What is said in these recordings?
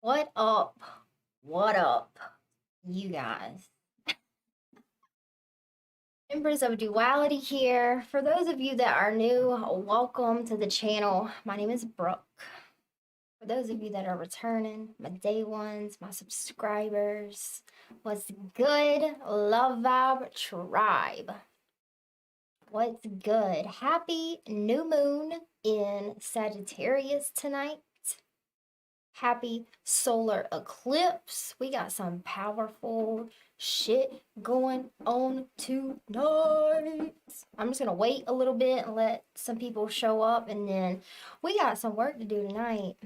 What up? What up, you guys? Empress of Duality here. For those of you that are new, welcome to the channel. My name is Brooke. For those of you that are returning, my day ones, my subscribers, what's good? Love Vibe Tribe. What's good? Happy new moon in Sagittarius tonight. Happy solar eclipse. We got some powerful shit going on tonight. I'm just gonna wait a little bit and let some people show up, and then we got some work to do tonight.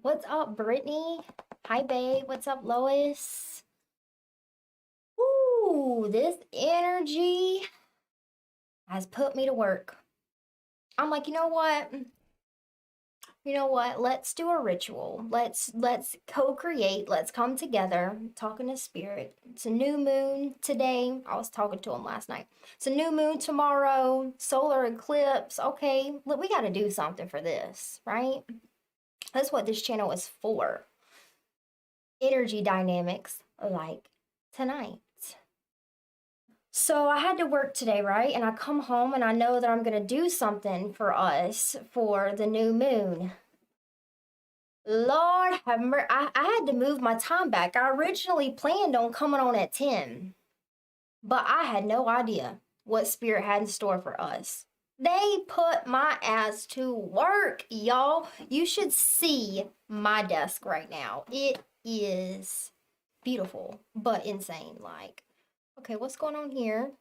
What's up, Brittany? Hi, babe. What's up, Lois? Ooh, this energy has put me to work. I'm like, you know what? Let's do a ritual. Let's co-create. Let's come together. I'm talking to spirit. It's a new moon today. I was talking to him last night. It's a new moon tomorrow. Solar eclipse. Okay, look, we got to do something for this, right? That's what this channel is for. Energy dynamics like tonight. So I had to work today, right? And I come home and I know that I'm going to do something for us for the new moon. Lord have mercy. I had to move my time back. I originally planned on coming on at 10, but I had no idea what Spirit had in store for us. They put my ass to work, y'all. You should see my desk right now. It is beautiful, but insane. Like, okay, what's going on here?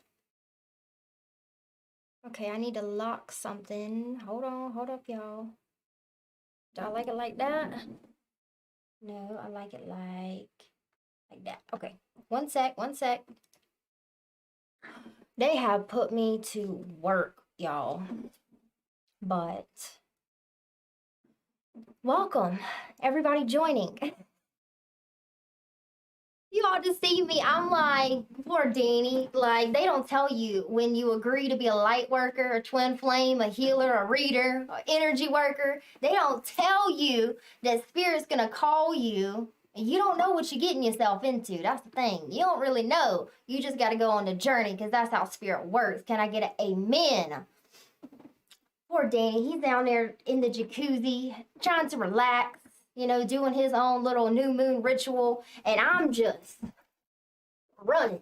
Okay, I need to lock something. Hold up, y'all. Do I like it like that? No, I like it like that. Okay, one sec. They have put me to work, y'all. But welcome, everybody joining. You all just see me. I'm like, poor Danny. Like, they don't tell you when you agree to be a light worker, a twin flame, a healer, a reader, an energy worker. They don't tell you that Spirit's gonna call you, and you don't know what you're getting yourself into. That's the thing. You don't really know. You just got to go on the journey, because that's how Spirit works. Can I get an amen? Poor Danny. He's down there in the jacuzzi trying to relax, doing his own little new moon ritual, and I'm just running.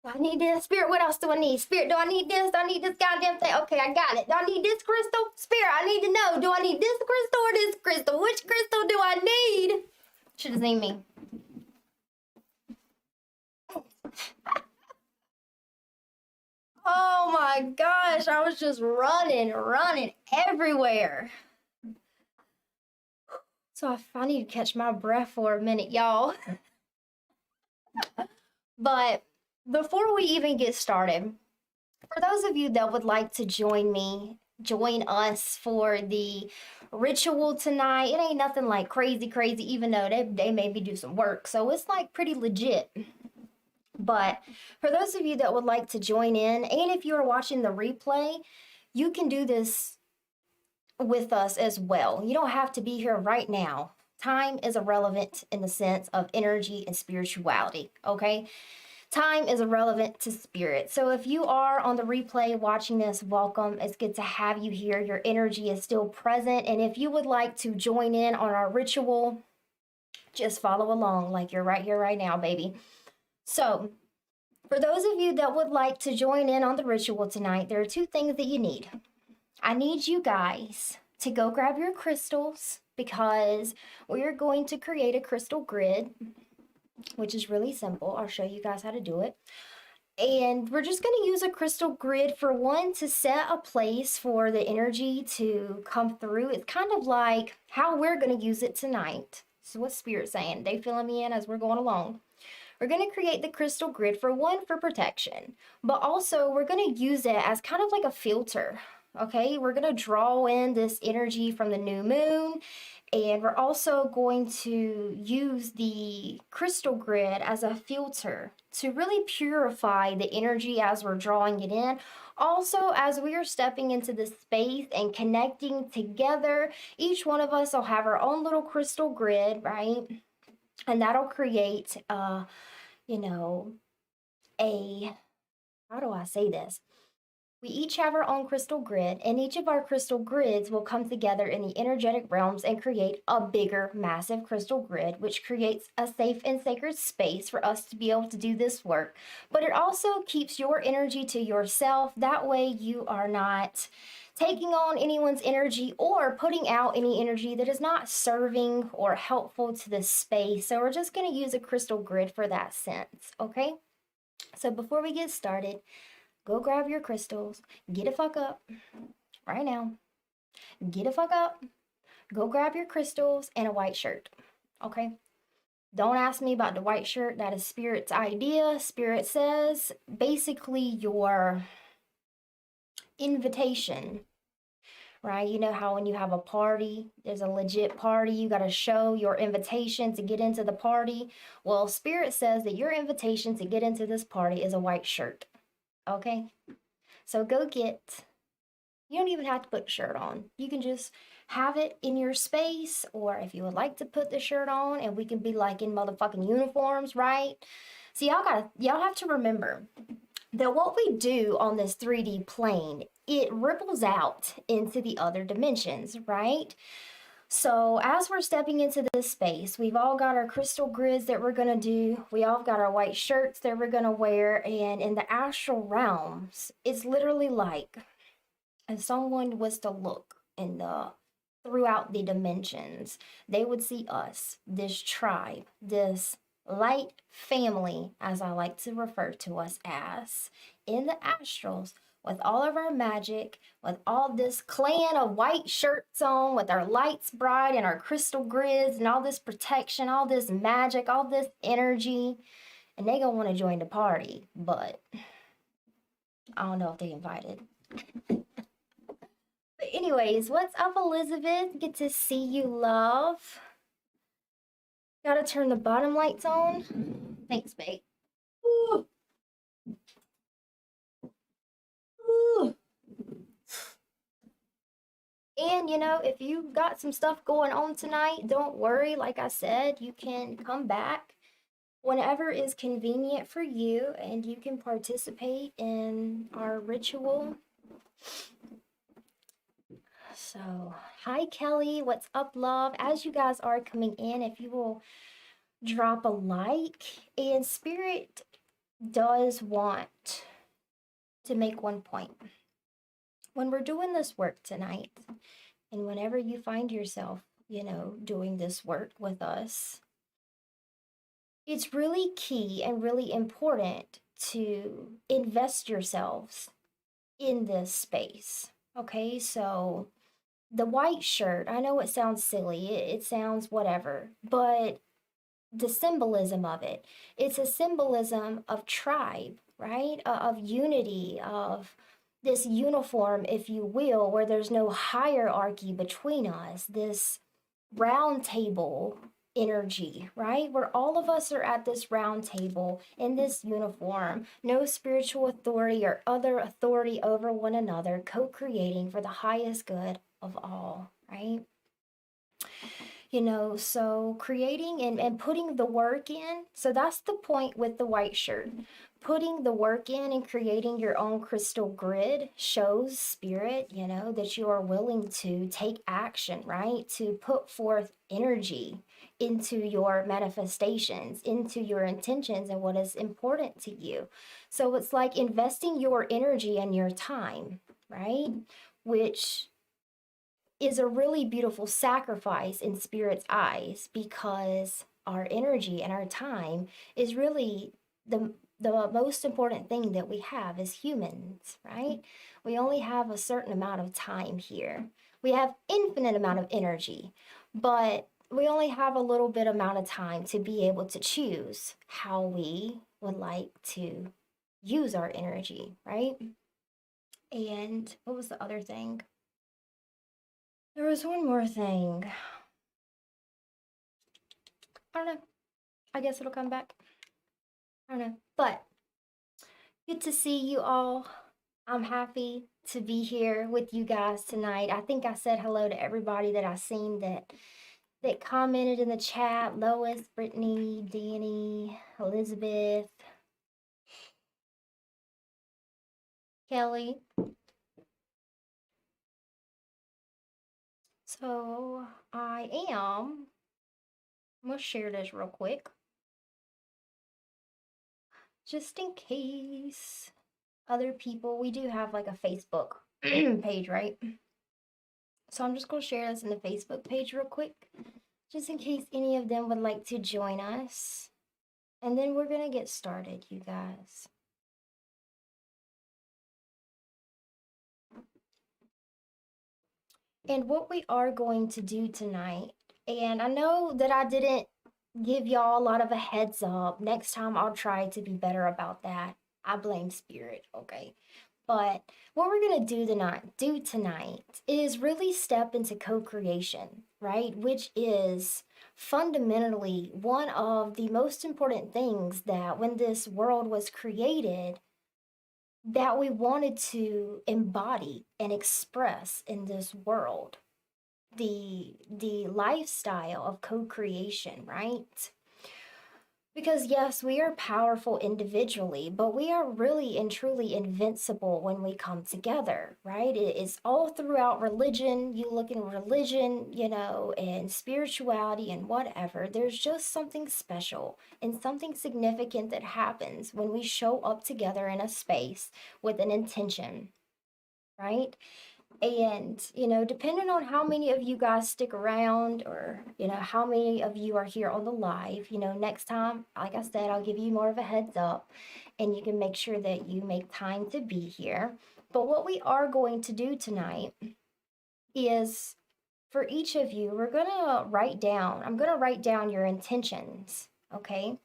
I need this. Spirit, what else do I need? Spirit, do I need this? Do I need this goddamn thing? Okay, I got it. Do I need this crystal? Spirit, I need to know. Do I need this crystal or this crystal? Which crystal do I need? Should have seen me. Oh my gosh, I was just running everywhere. So I need to catch my breath for a minute, y'all. But before we even get started, for those of you that would like to join us for the ritual tonight, it ain't nothing like crazy, even though they made me do some work. So it's like pretty legit. But for those of you that would like to join in, and if you're watching the replay, you can do this with us as well. You don't have to be here right now. Time is irrelevant in the sense of energy and spirituality, okay? Time is irrelevant to spirit. So if you are on the replay watching this, welcome. It's good to have you here. Your energy is still present. And if you would like to join in on our ritual, just follow along like you're right here right now, baby. So for those of you that would like to join in on the ritual tonight, there are two things that you need. I need you guys to go grab your crystals, because we're going to create a crystal grid, which is really simple. I'll show you guys how to do it. And we're just going to use a crystal grid for one, to set a place for the energy to come through. It's kind of like how we're going to use it tonight. So what's Spirit saying? They filling me in as we're going along. We're going to create the crystal grid for one, for protection, but also we're going to use it as kind of like a filter Okay, we're going to draw in this energy from the new moon, and we're also going to use the crystal grid as a filter to really purify the energy as we're drawing it in. Also, as we are stepping into this space and connecting together, each one of us will have our own little crystal grid, right? And that'll create, you know, how do I say this? We each have our own crystal grid, and each of our crystal grids will come together in the energetic realms and create a bigger, massive crystal grid, which creates a safe and sacred space for us to be able to do this work. But it also keeps your energy to yourself. That way, you are not taking on anyone's energy or putting out any energy that is not serving or helpful to this space. So, we're just going to use a crystal grid for that sense, okay? So, before we get started, go grab your crystals. Get the fuck up right now. Get the fuck up. Go grab your crystals and a white shirt. Okay? Don't ask me about the white shirt. That is Spirit's idea. Spirit says basically your invitation, right? You know how when you have a party, there's a legit party, you got to show your invitation to get into the party. Well, Spirit says that your invitation to get into this party is a white shirt. Okay, so go get, you don't even have to put the shirt on. You can just have it in your space, or if you would like to put the shirt on and we can be like in motherfucking uniforms, right? So y'all have to remember that what we do on this 3D plane, it ripples out into the other dimensions, right? So as we're stepping into this space, we've all got our crystal grids that we're going to do. We all got our white shirts that we're going to wear. And in the astral realms, it's literally like if someone was to look in the throughout the dimensions, they would see us, this tribe, this light family, as I like to refer to us as, in the astrals, with all of our magic, with all this clan of white shirts on, with our lights bright and our crystal grids and all this protection, all this magic, all this energy. And they gonna want to join the party, but I don't know if they invited. But anyways, what's up, Elizabeth? Good to see you, love. Gotta turn the bottom lights on. Thanks, babe. Ooh. Ooh. And, you know, if you got some stuff going on tonight, don't worry. Like I said, you can come back whenever is convenient for you and you can participate in our ritual. So, hi, Kelly. What's up, love? As you guys are coming in, if you will drop a like, and Spirit does want to make one point. When we're doing this work tonight, and whenever you find yourself, you know, doing this work with us, it's really key and really important to invest yourselves in this space. Okay, so the white shirt, I know it sounds silly, it sounds whatever, but the symbolism of it, it's a symbolism of tribe, right? Of unity, of this uniform, if you will, where there's no hierarchy between us, this round table energy, right? Where all of us are at this round table in this uniform, no spiritual authority or other authority over one another, co-creating for the highest good of all, right? You know, so creating and putting the work in. So that's the point with the white shirt. Putting the work in and creating your own crystal grid shows Spirit, you know, that you are willing to take action, right? To put forth energy into your manifestations, into your intentions and what is important to you. So it's like investing your energy and your time, right? Which is a really beautiful sacrifice in Spirit's eyes, because our energy and our time is really the most important thing that we have as humans, right? We only have a certain amount of time here. We have infinite amount of energy, but we only have a little bit amount of time to be able to choose how we would like to use our energy, right? And what was the other thing? There was one more thing. I don't know. I guess it'll come back. I don't know. But good to see you all. I'm happy to be here with you guys tonight. I think I said hello to everybody that I seen that commented in the chat. Lois, Brittany, Danny, Elizabeth, Kelly. So I'm gonna share this real quick. Just in case other people, we do have like a Facebook page, right? So I'm just gonna share this in the Facebook page real quick, just in case any of them would like to join us. And then we're gonna get started, you guys. And what we are going to do tonight, and I know that I didn't give y'all a lot of a heads up. Next time I'll try to be better about that. I blame spirit, okay? But what we're gonna do tonight is really step into co-creation, right? Which is fundamentally one of the most important things that when this world was created, that we wanted to embody and express in this world. The lifestyle of co-creation, right? Because yes, we are powerful individually, but we are really and truly invincible when we come together, right? It is all throughout religion. You look in religion, and spirituality and whatever. There's just something special and something significant that happens when we show up together in a space with an intention, right? And, depending on how many of you guys stick around or, how many of you are here on the live, next time, like I said, I'll give you more of a heads up and you can make sure that you make time to be here. But what we are going to do tonight is for each of you, I'm going to write down your intentions, okay?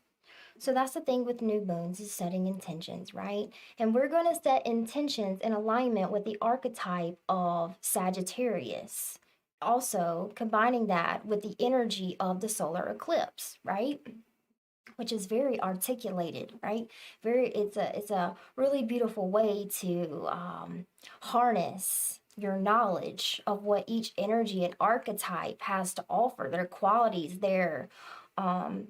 So that's the thing with new moons is setting intentions, right? And we're going to set intentions in alignment with the archetype of Sagittarius. Also, combining that with the energy of the solar eclipse, right? Which is very articulated, right? It's a really beautiful way to harness your knowledge of what each energy and archetype has to offer, their qualities, their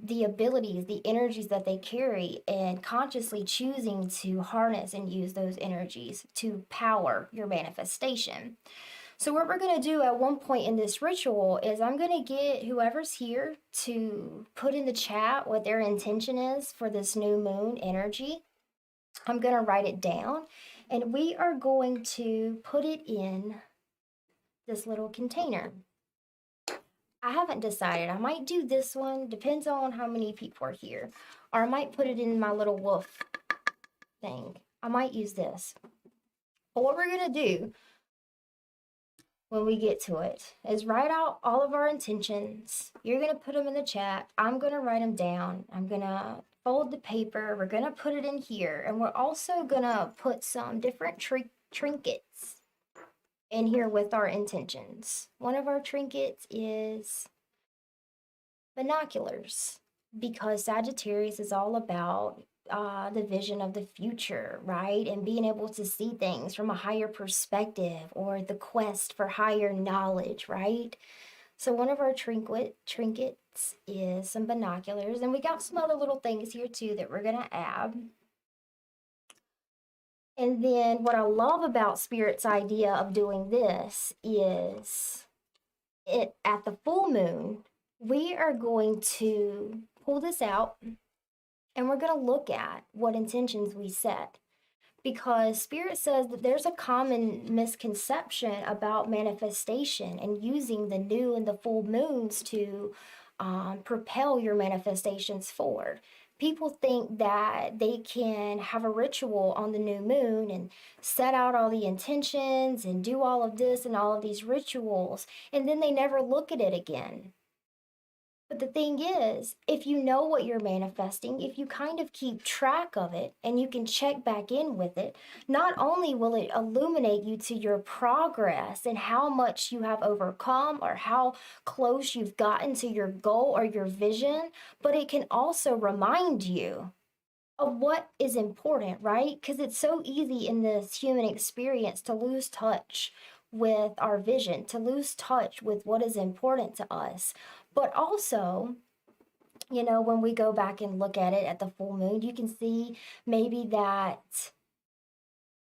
the abilities, the energies that they carry, and consciously choosing to harness and use those energies to power your manifestation. So what we're going to do at one point in this ritual is I'm going to get whoever's here to put in the chat what their intention is for this new moon energy. I'm going to write it down and we are going to put it in this little container. I haven't decided. I might do this one. Depends on how many people are here. Or I might put it in my little wolf thing. I might use this. But what we're going to do when we get to it is write out all of our intentions. You're going to put them in the chat. I'm going to write them down. I'm going to fold the paper. We're going to put it in here. And we're also going to put some different trinkets in here with our intentions. One of our trinkets is binoculars, because Sagittarius is all about the vision of the future, right? And being able to see things from a higher perspective or the quest for higher knowledge, right? So one of our trinkets is some binoculars, and we got some other little things here too that we're gonna add. And then what I love about Spirit's idea of doing this is it at the full moon, we are going to pull this out and we're going to look at what intentions we set. Because Spirit says that there's a common misconception about manifestation and using the new and the full moons to propel your manifestations forward. People think that they can have a ritual on the new moon and set out all the intentions and do all of this and all of these rituals, and then they never look at it again. But the thing is, if you know what you're manifesting, if you kind of keep track of it and you can check back in with it, not only will it illuminate you to your progress and how much you have overcome or how close you've gotten to your goal or your vision, but it can also remind you of what is important, right? Because it's so easy in this human experience to lose touch with our vision, to lose touch with what is important to us. But also, when we go back and look at it at the full moon, you can see maybe that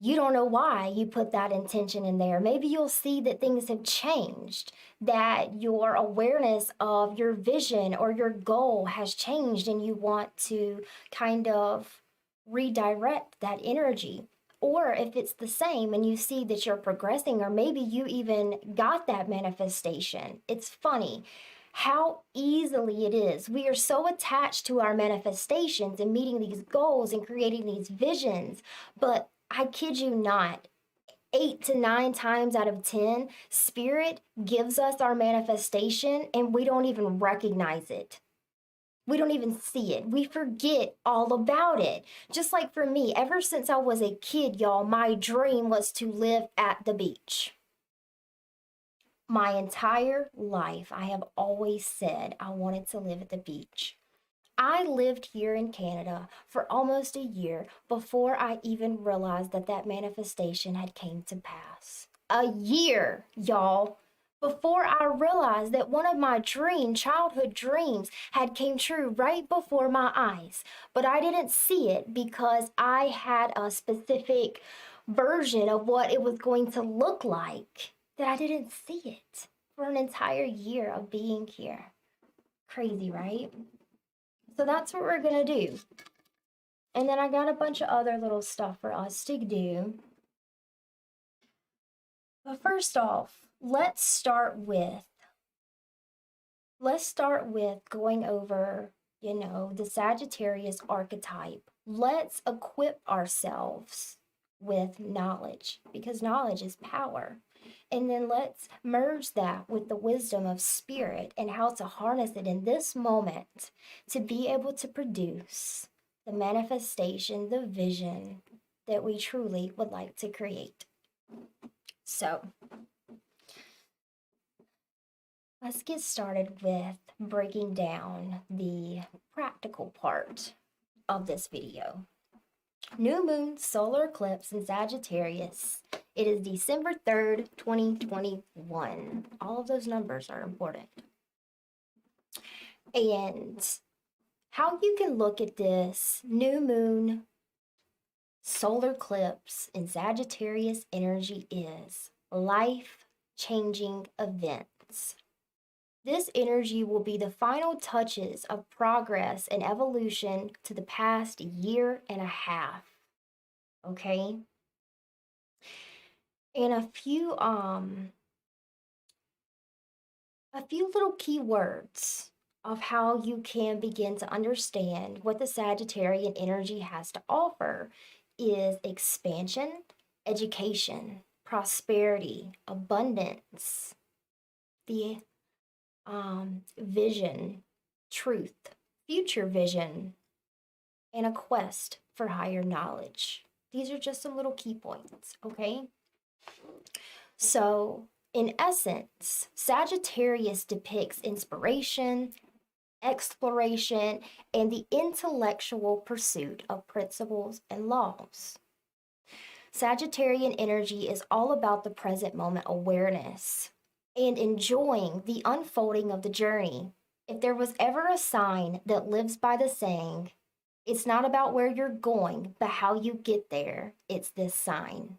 you don't know why you put that intention in there. Maybe you'll see that things have changed, that your awareness of your vision or your goal has changed, and you want to kind of redirect that energy. Or if it's the same and you see that you're progressing, or maybe you even got that manifestation. It's funny how easily it is. We are so attached to our manifestations and meeting these goals and creating these visions, but I kid you not, 8 to 9 times out of 10, Spirit gives us our manifestation and we don't even recognize it. We don't even see it. We forget all about it. Just like for me, ever since I was a kid, y'all, my dream was to live at the beach. My entire life, I have always said I wanted to live at the beach. I lived here in Canada for almost a year before I even realized that that manifestation had came to pass. A year, y'all, before I realized that one of my childhood dreams had came true right before my eyes. But I didn't see it because I had a specific version of what it was going to look like, that I didn't see it for an entire year of being here. Crazy, right? So that's what we're going to do. And then I got a bunch of other little stuff for us to do. But first off, let's start with going over, the Sagittarius archetype. Let's equip ourselves with knowledge, because knowledge is power. And then let's merge that with the wisdom of Spirit and how to harness it in this moment to be able to produce the manifestation, the vision that we truly would like to create. So let's get started with breaking down the practical part of this video. New moon solar eclipse in Sagittarius. It is December 3rd, 2021. All of those numbers are important. And how you can look at this new moon solar eclipse in Sagittarius energy is life-changing events. This energy will be the final touches of progress and evolution to the past year and a half. Okay? And a few little keywords of how you can begin to understand what the Sagittarian energy has to offer is expansion, education, prosperity, abundance, the vision, truth, future vision, and a quest for higher knowledge. These are just some little key points, okay? So, in essence, Sagittarius depicts inspiration, exploration, and the intellectual pursuit of principles and laws. Sagittarian energy is all about the present moment awareness and enjoying the unfolding of the journey. If there was ever a sign that lives by the saying, it's not about where you're going, but how you get there, it's this sign.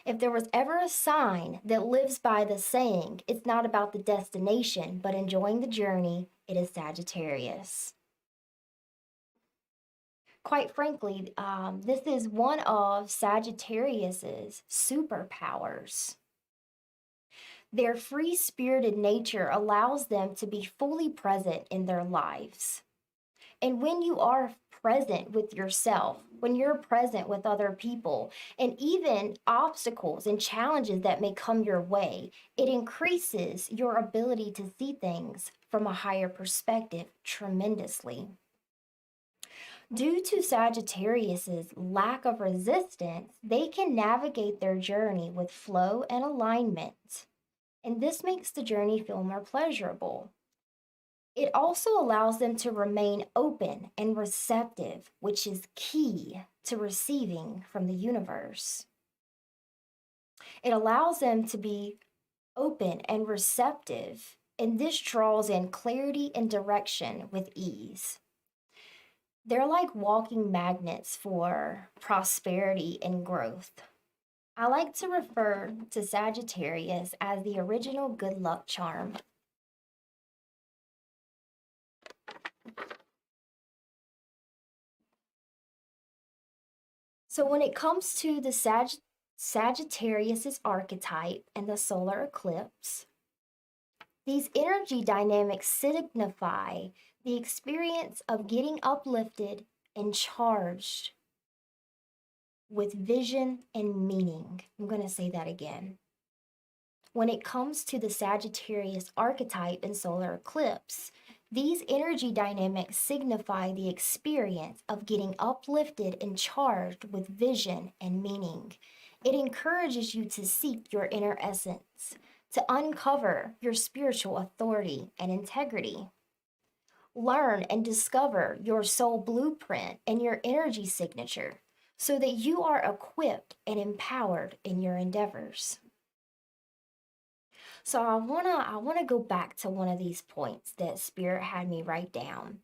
If there was ever a sign that lives by the saying, it's not about the destination, but enjoying the journey, it is Sagittarius. Quite frankly, this is one of Sagittarius's superpowers. Their free-spirited nature allows them to be fully present in their lives. And when you are present with yourself, when you're present with other people, and even obstacles and challenges that may come your way, it increases your ability to see things from a higher perspective tremendously. Due to Sagittarius's lack of resistance, they can navigate their journey with flow and alignment, and this makes the journey feel more pleasurable. It also allows them to remain open and receptive, which is key to receiving from the universe. It allows them to be open and receptive, and this draws in clarity and direction with ease. They're like walking magnets for prosperity and growth. I like to refer to Sagittarius as the original good luck charm. So when it comes to the Sagittarius's archetype and the solar eclipse, these energy dynamics signify the experience of getting uplifted and charged with vision and meaning. I'm going to say that again. When it comes to the Sagittarius archetype and solar eclipse, these energy dynamics signify the experience of getting uplifted and charged with vision and meaning. It encourages you to seek your inner essence, to uncover your spiritual authority and integrity. Learn and discover your soul blueprint and your energy signature so that you are equipped and empowered in your endeavors. So I wanna go back to one of these points that Spirit had me write down,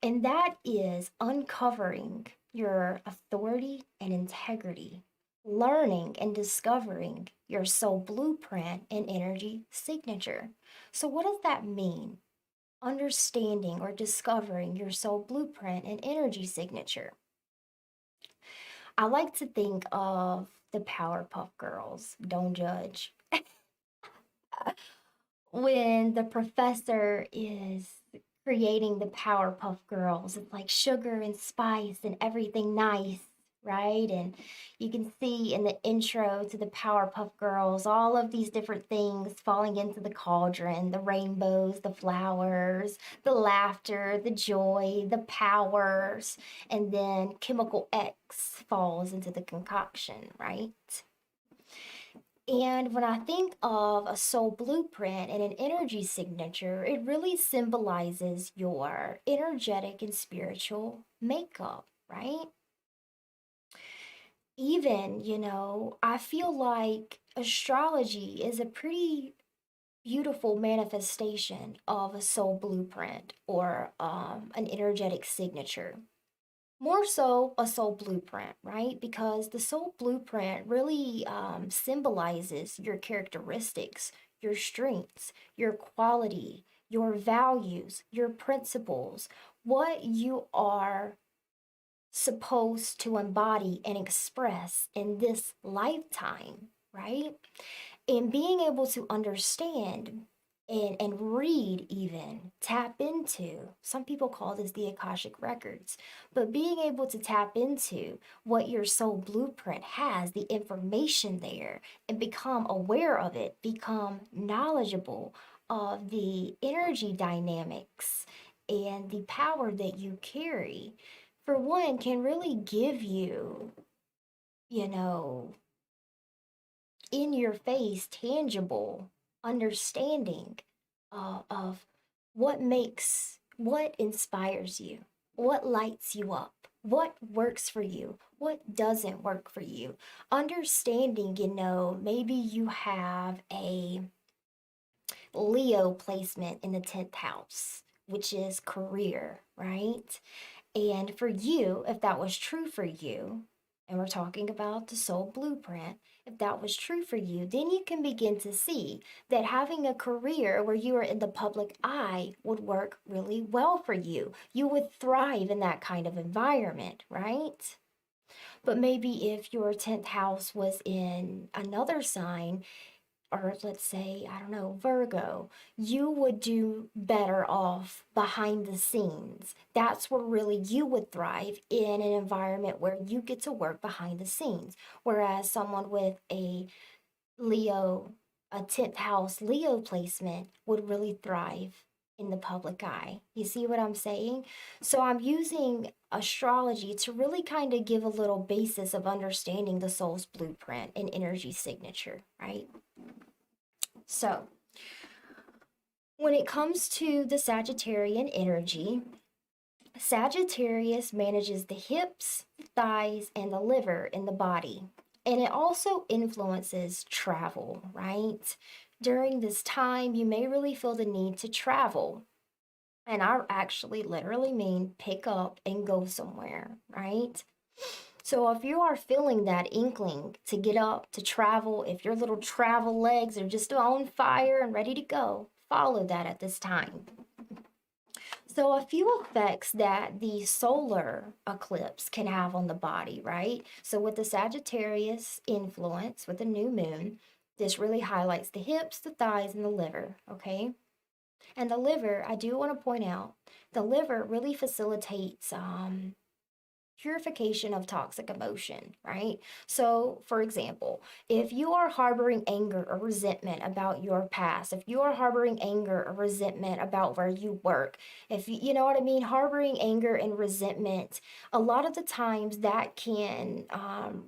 and that is uncovering your authority and integrity, learning and discovering your soul blueprint and energy signature. So what does that mean? Understanding or discovering your soul blueprint and energy signature. I like to think of the Powerpuff Girls, don't judge. When the professor is creating the Powerpuff Girls, it's like sugar and spice and everything nice, right? And you can see in the intro to the Powerpuff Girls all of these different things falling into the cauldron: the rainbows, the flowers, the laughter, the joy, the powers, and then chemical X falls into the concoction, right? And when I think of a soul blueprint and an energy signature, it really symbolizes your energetic and spiritual makeup, right? Even, I feel like astrology is a pretty beautiful manifestation of a soul blueprint or an energetic signature. More so a soul blueprint, right? Because the soul blueprint really symbolizes your characteristics, your strengths, your quality, your values, your principles, what you are supposed to embody and express in this lifetime, right? And being able to understand and read, even tap into, some people call this the Akashic Records, but being able to tap into what your soul blueprint has, the information there, and become aware of it, become knowledgeable of the energy dynamics and the power that you carry, for one, can really give you, you know, in your face, tangible understanding of what inspires you, what lights you up, what works for you, what doesn't work for you. Understanding, maybe you have a Leo placement in the 10th house, which is career, right? And for you, if that was true for you, and we're talking about the soul blueprint, if that was true for you, then you can begin to see that having a career where you are in the public eye would work really well for you. You would thrive in that kind of environment, right? But maybe if your 10th house was in another sign, or let's say, I don't know, Virgo, you would do better off behind the scenes. That's where really you would thrive in an environment where you get to work behind the scenes. Whereas someone with a Leo, a 10th house Leo placement would really thrive in the public eye. You see what I'm saying? So I'm using astrology to really kind of give a little basis of understanding the soul's blueprint and energy signature, right? So when it comes to the Sagittarian energy, Sagittarius manages the hips, thighs, and the liver in the body. And it also influences travel, right? During this time, you may really feel the need to travel. And I actually literally mean pick up and go somewhere, right? So if you are feeling that inkling to get up, to travel, if your little travel legs are just on fire and ready to go, follow that at this time. So, a few effects that the solar eclipse can have on the body, right? So, with the Sagittarius influence, with the new moon, this really highlights the hips, the thighs, and the liver, okay? And the liver, I do want to point out, the liver really facilitates purification of toxic emotion, right? So, for example, if you are harboring anger or resentment about your past, if you are harboring anger or resentment about where you work, if you know what I mean, harboring anger and resentment, a lot of the times that can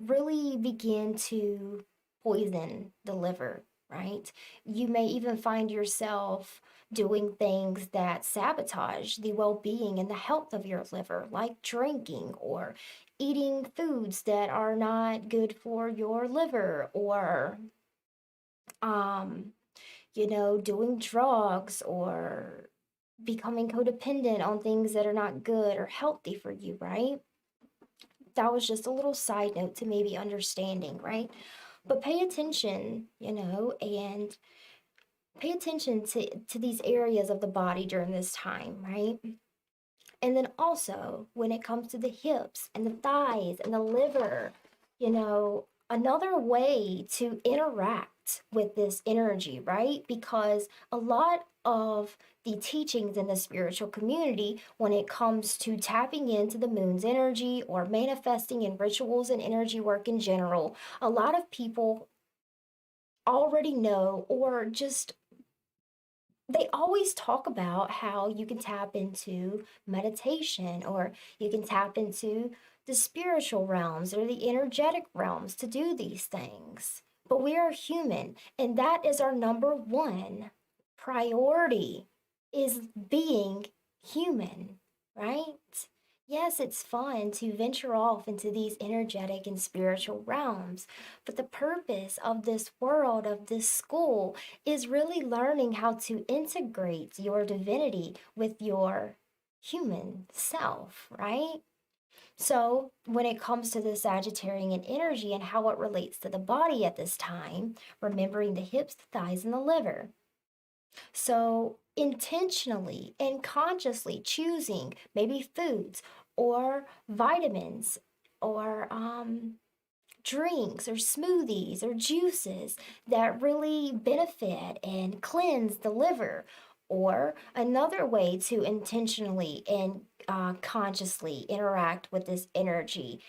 really begin to poison the liver, right? You may even find yourself doing things that sabotage the well being and the health of your liver, like drinking or eating foods that are not good for your liver, or, um, doing drugs or becoming codependent on things that are not good or healthy for you, right? That was just a little side note to maybe understanding, right? But pay attention, and pay attention to these areas of the body during this time, right? And then also when it comes to the hips and the thighs and the liver, another way to interact with this energy, right? Because a lot of the teachings in the spiritual community, when it comes to tapping into the moon's energy or manifesting in rituals and energy work in general, a lot of people already know, or just they always talk about how you can tap into meditation, or you can tap into the spiritual realms or the energetic realms to do these things. But we are human, and that is our number one priority, is being human, right? Yes, it's fun to venture off into these energetic and spiritual realms, but the purpose of this world, of this school, is really learning how to integrate your divinity with your human self, right? So, when it comes to the Sagittarian energy and how it relates to the body at this time, remembering the hips, the thighs, and the liver. So, intentionally and consciously choosing maybe foods or vitamins or drinks or smoothies or juices that really benefit and cleanse the liver. Or another way to intentionally and consciously interact with this energy,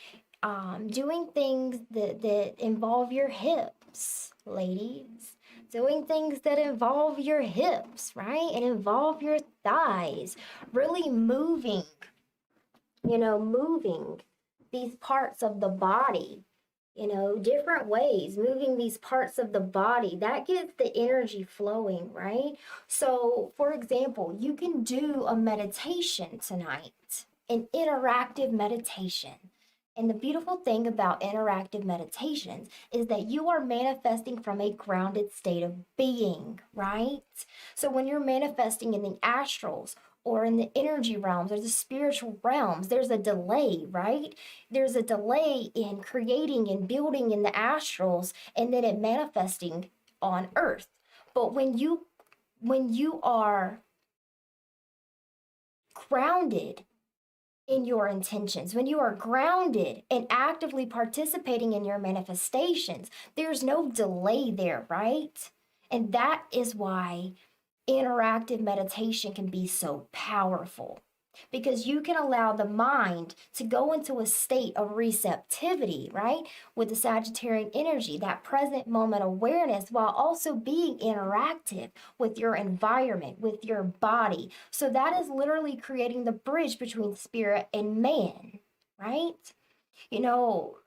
doing things that involve your hips, ladies. Doing things that involve your hips, right? And involve your thighs. Really moving these parts of the body, different ways, moving these parts of the body, that gets the energy flowing, right? So, for example, you can do a meditation tonight, an interactive meditation. And the beautiful thing about interactive meditations is that you are manifesting from a grounded state of being, right? So when you're manifesting in the astrals or in the energy realms or the spiritual realms, there's a delay, right? There's a delay in creating and building in the astrals and then it manifesting on earth. But when you are grounded in your intentions, when you are grounded and actively participating in your manifestations, there's no delay there, right? And that is why interactive meditation can be so powerful, because you can allow the mind to go into a state of receptivity, right? With the Sagittarian energy, that present moment awareness, while also being interactive with your environment, with your body. So that is literally creating the bridge between spirit and man, right?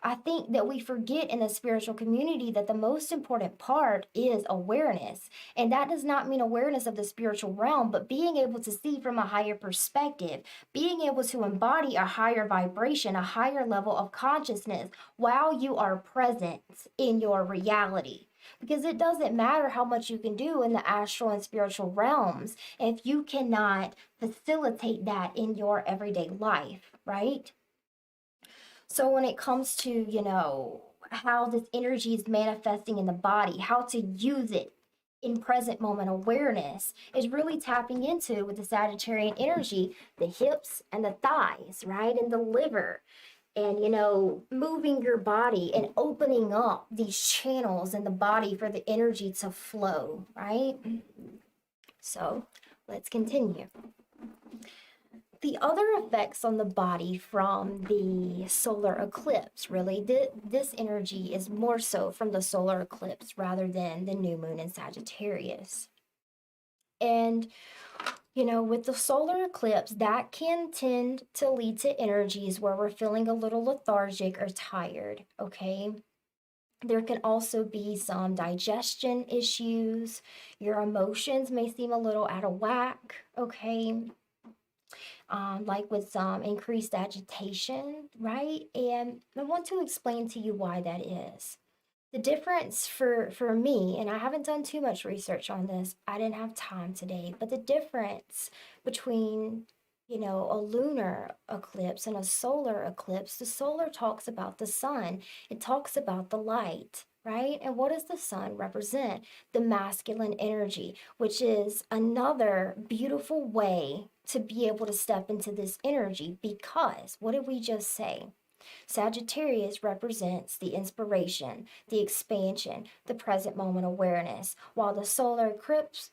I think that we forget in the spiritual community that the most important part is awareness. And that does not mean awareness of the spiritual realm, but being able to see from a higher perspective, being able to embody a higher vibration, a higher level of consciousness while you are present in your reality. Because it doesn't matter how much you can do in the astral and spiritual realms if you cannot facilitate that in your everyday life, right? So when it comes to, how this energy is manifesting in the body, how to use it in present moment awareness is really tapping into with the Sagittarian energy, the hips and the thighs, right? And the liver. And, moving your body and opening up these channels in the body for the energy to flow, right? So let's continue. The other effects on the body from the solar eclipse, really, this energy is more so from the solar eclipse rather than the new moon in Sagittarius. And, with the solar eclipse, that can tend to lead to energies where we're feeling a little lethargic or tired, okay? There can also be some digestion issues. Your emotions may seem a little out of whack, okay? Like with some increased agitation, right? And I want to explain to you why that is. The difference for me, and I haven't done too much research on this, I didn't have time today, but the difference between, a lunar eclipse and a solar eclipse, the solar talks about the sun, it talks about the light, right? And what does the sun represent? The masculine energy, which is another beautiful way to be able to step into this energy, because what did we just say? Sagittarius represents the inspiration, the expansion, the present moment awareness, while the solar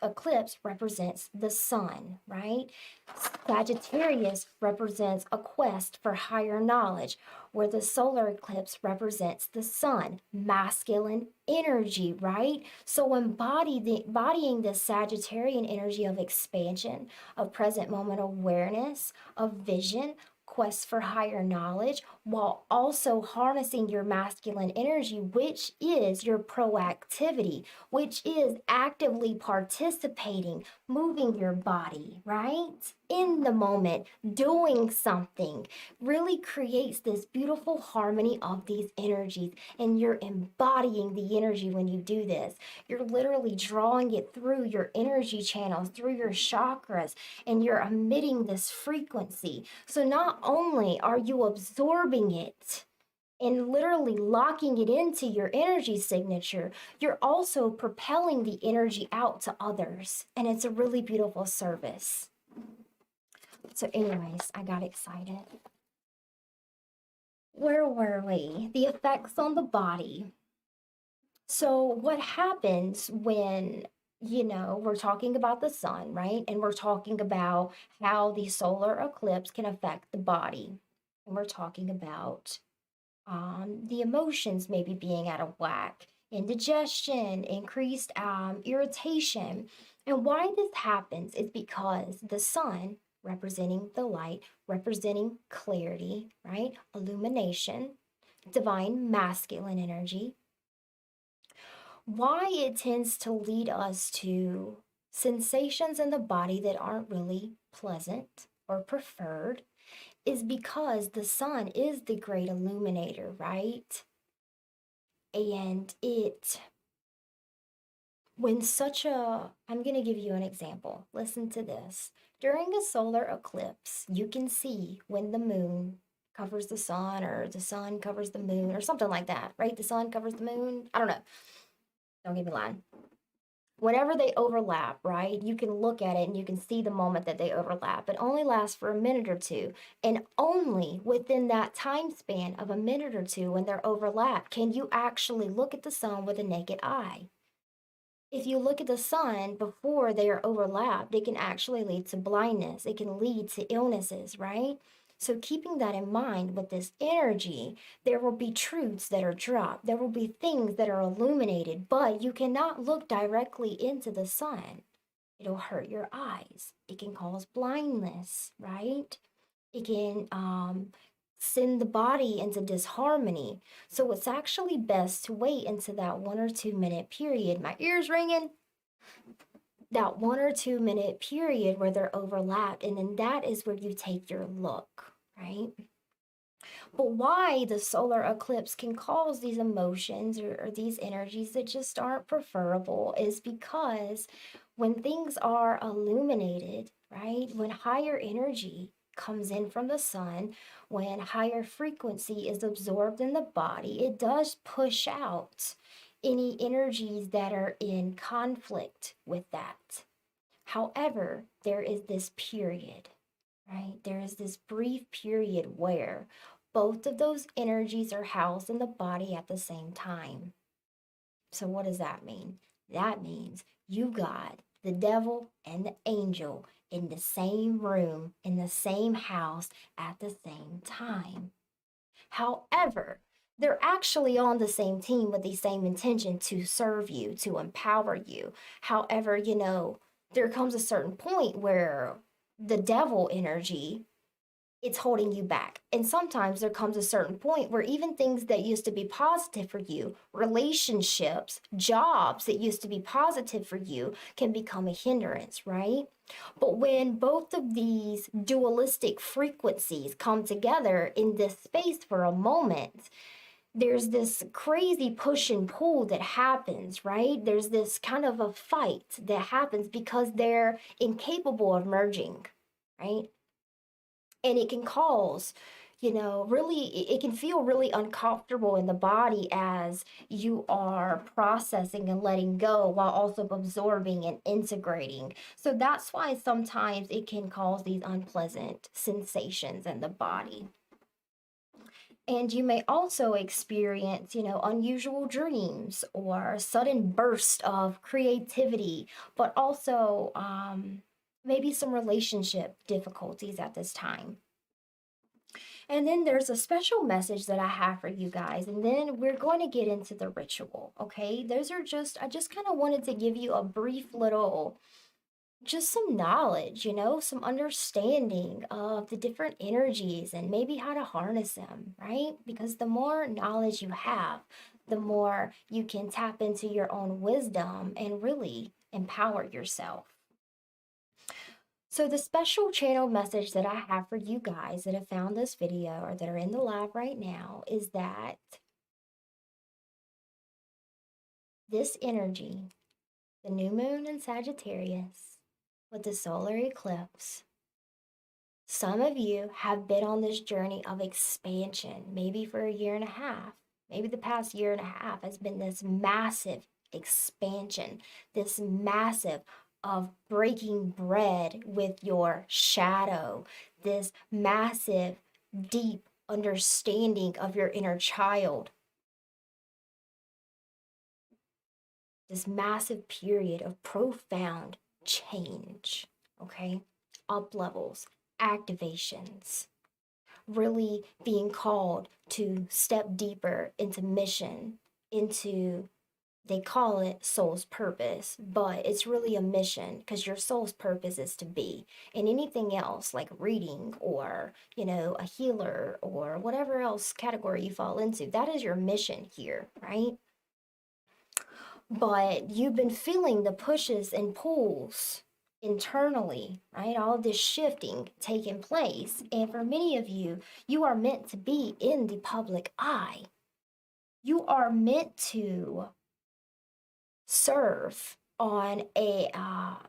eclipse represents the sun, right? Sagittarius represents a quest for higher knowledge, where the solar eclipse represents the sun, masculine energy, right? So embodying this Sagittarian energy of expansion, of present moment awareness, of vision, quest for higher knowledge, while also harnessing your masculine energy, which is your proactivity, which is actively participating, moving your body, right? In the moment, doing something, really creates this beautiful harmony of these energies. And you're embodying the energy when you do this. You're literally drawing it through your energy channels, through your chakras, and you're emitting this frequency. So not only are you absorbing it and literally locking it into your energy signature, you're also propelling the energy out to others. And it's a really beautiful service. So anyways, I got excited. Where were we? The effects on the body. So what happens when, we're talking about the sun, right? And we're talking about how the solar eclipse can affect the body. And we're talking about the emotions maybe being out of whack, indigestion, increased irritation. And why this happens is because the sun, representing the light, representing clarity, right? Illumination, divine masculine energy. Why it tends to lead us to sensations in the body that aren't really pleasant or preferred is because the sun is the great illuminator, right? And I'm going to give you an example. Listen to this. During a solar eclipse, you can see when the moon covers the sun, or the sun covers the moon, or something like that, right? The sun covers the moon. I don't know. Don't get me lying. Whenever they overlap, right, you can look at it and you can see the moment that they overlap. It only lasts for a minute or two. And only within that time span of a minute or two when they're overlapped can you actually look at the sun with a naked eye. If you look at the sun before they are overlapped, it can actually lead to blindness. It can lead to illnesses, right? So, keeping that in mind with this energy, there will be truths that are dropped. There will be things that are illuminated, but you cannot look directly into the sun. It'll hurt your eyes. It can cause blindness, right? It can send the body into disharmony. So it's actually best to wait into that 1 or 2 minute period. My ears ringing. That 1 or 2 minute period where they're overlapped, and then that is where you take your look, right? But why the solar eclipse can cause these emotions or these energies that just aren't preferable is because when things are illuminated, right? When higher energy comes in from the sun, when higher frequency is absorbed in the body, it does push out any energies that are in conflict with that. However, there is this period, right? There is this brief period where both of those energies are housed in the body at the same time. So, what does that mean? That means you got the devil and the angel in the same room, in the same house at the same time. However, they're actually on the same team with the same intention to serve you, to empower you. However, there comes a certain point where the devil energy, it's holding you back. And sometimes there comes a certain point where even things that used to be positive for you, relationships, jobs that used to be positive for you, can become a hindrance, right? But when both of these dualistic frequencies come together in this space for a moment, there's this crazy push and pull that happens, right? There's this kind of a fight that happens because they're incapable of merging, right? And it can cause, really, it can feel really uncomfortable in the body as you are processing and letting go while also absorbing and integrating. So that's why sometimes it can cause these unpleasant sensations in the body. And you may also experience, unusual dreams or a sudden burst of creativity, but also maybe some relationship difficulties at this time. And then there's a special message that I have for you guys, and then we're going to get into the ritual, okay? I just kind of wanted to give you a brief little, just some knowledge, some understanding of the different energies and maybe how to harness them, right? Because the more knowledge you have, the more you can tap into your own wisdom and really empower yourself. So the special channel message that I have for you guys that have found this video or that are in the live right now is that this energy, the new moon in Sagittarius with the solar eclipse, some of you have been on this journey of expansion, maybe for a year and a half. Maybe the past year and a half has been this massive expansion, this massive of breaking bread with your shadow, this massive, deep understanding of your inner child, this massive period of profound change, okay? Up levels, activations, really being called to step deeper into mission, into, they call it soul's purpose, but it's really a mission because your soul's purpose is to be. And anything else like reading or, a healer or whatever else category you fall into, that is your mission here, right? But you've been feeling the pushes and pulls internally, right? All this shifting taking place. And for many of you, you are meant to be in the public eye. You are meant to serve on a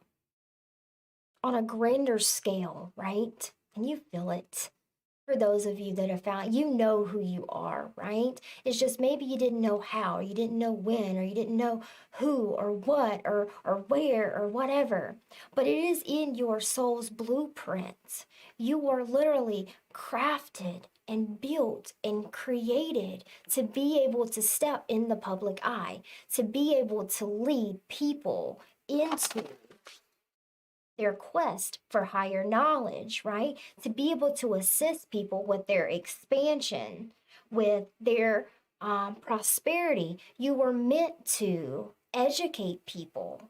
grander scale, right? And you feel it. For those of you that have found, you know who you are, right? It's just maybe you didn't know how, or you didn't know when, or you didn't know who, or what, or where, or whatever. But it is in your soul's blueprint. You are literally crafted and built and created to be able to step in the public eye, to be able to lead people into their quest for higher knowledge, right? To be able to assist people with their expansion, with their prosperity. You were meant to educate people,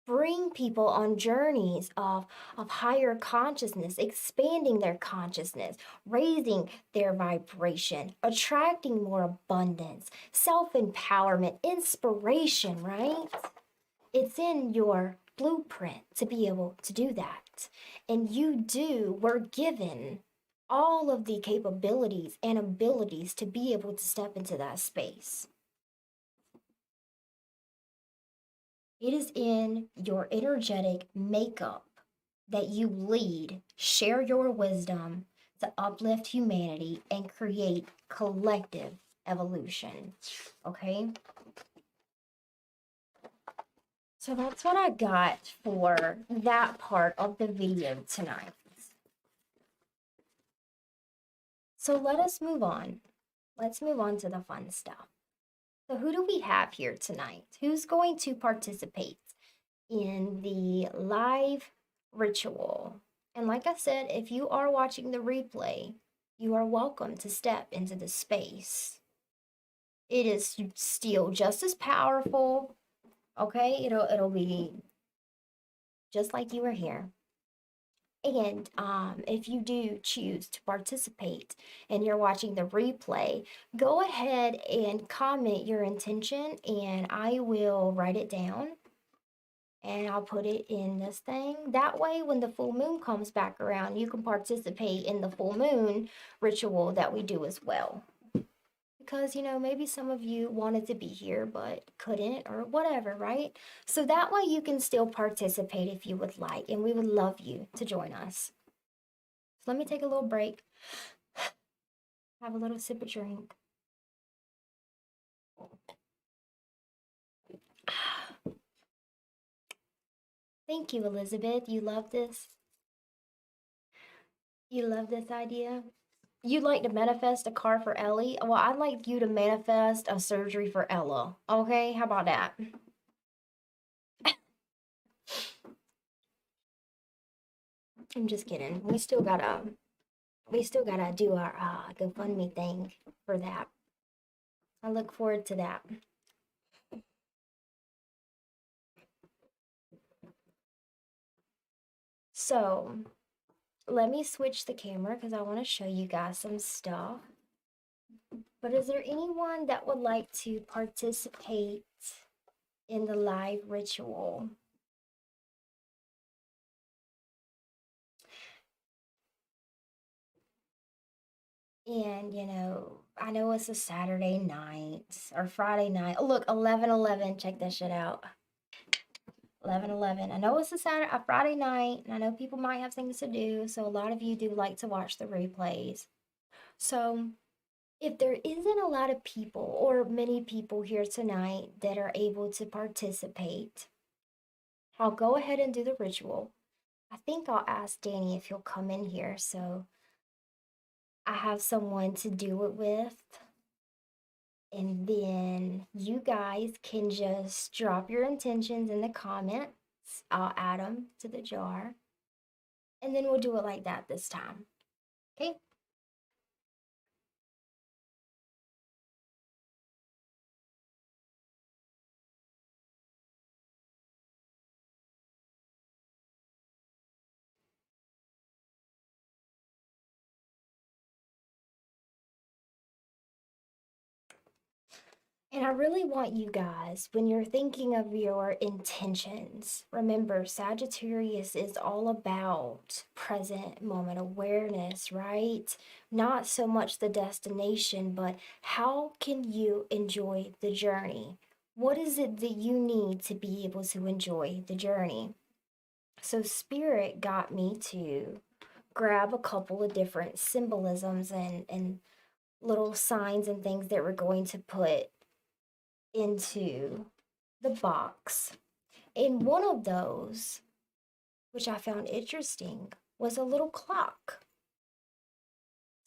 bring people on journeys of higher consciousness, expanding their consciousness, raising their vibration, attracting more abundance, self-empowerment, inspiration, right? It's in your blueprint to be able to do that. And we're given all of the capabilities and abilities to be able to step into that space. It is in your energetic makeup that you lead, share your wisdom to uplift humanity and create collective evolution. Okay? So that's what I got for that part of the video tonight. So let us move on. Let's move on to the fun stuff. So who do we have here tonight? Who's going to participate in the live ritual? And like I said, if you are watching the replay, you are welcome to step into the space. It is still just as powerful. Okay, it'll be just like you were here. And if you do choose to participate and you're watching the replay, go ahead and comment your intention and I will write it down and I'll put it in this thing. That way, when the full moon comes back around, you can participate in the full moon ritual that we do as well. Because, maybe some of you wanted to be here but couldn't or whatever, right? So that way you can still participate if you would like, and we would love you to join us. So let me take a little break, have a little sip of drink. Thank you, Elizabeth. You love this? You love this idea? You'd like to manifest a car for Ellie? Well, I'd like you to manifest a surgery for Ella. Okay, how about that? I'm just kidding. We still gotta do our GoFundMe thing for that. I look forward to that. So, let me switch the camera because I want to show you guys some stuff. But is there anyone that would like to participate in the live ritual? And, I know it's a Saturday night or Friday night. Oh, look, 11/11. Check that shit out. 11/11. I know it's a Friday night, and I know people might have things to do, so a lot of you do like to watch the replays. So, if there isn't a lot of people or many people here tonight that are able to participate, I'll go ahead and do the ritual. I think I'll ask Danny if he'll come in here so I have someone to do it with. And then you guys can just drop your intentions in the comments. I'll add them to the jar. And then we'll do it like that this time. Okay? And I really want you guys, when you're thinking of your intentions, remember Sagittarius is all about present moment awareness, right? Not so much the destination, but how can you enjoy the journey? What is it that you need to be able to enjoy the journey? So Spirit got me to grab a couple of different symbolisms and little signs and things that we're going to put into the box. And one of those, which I found interesting, was a little clock.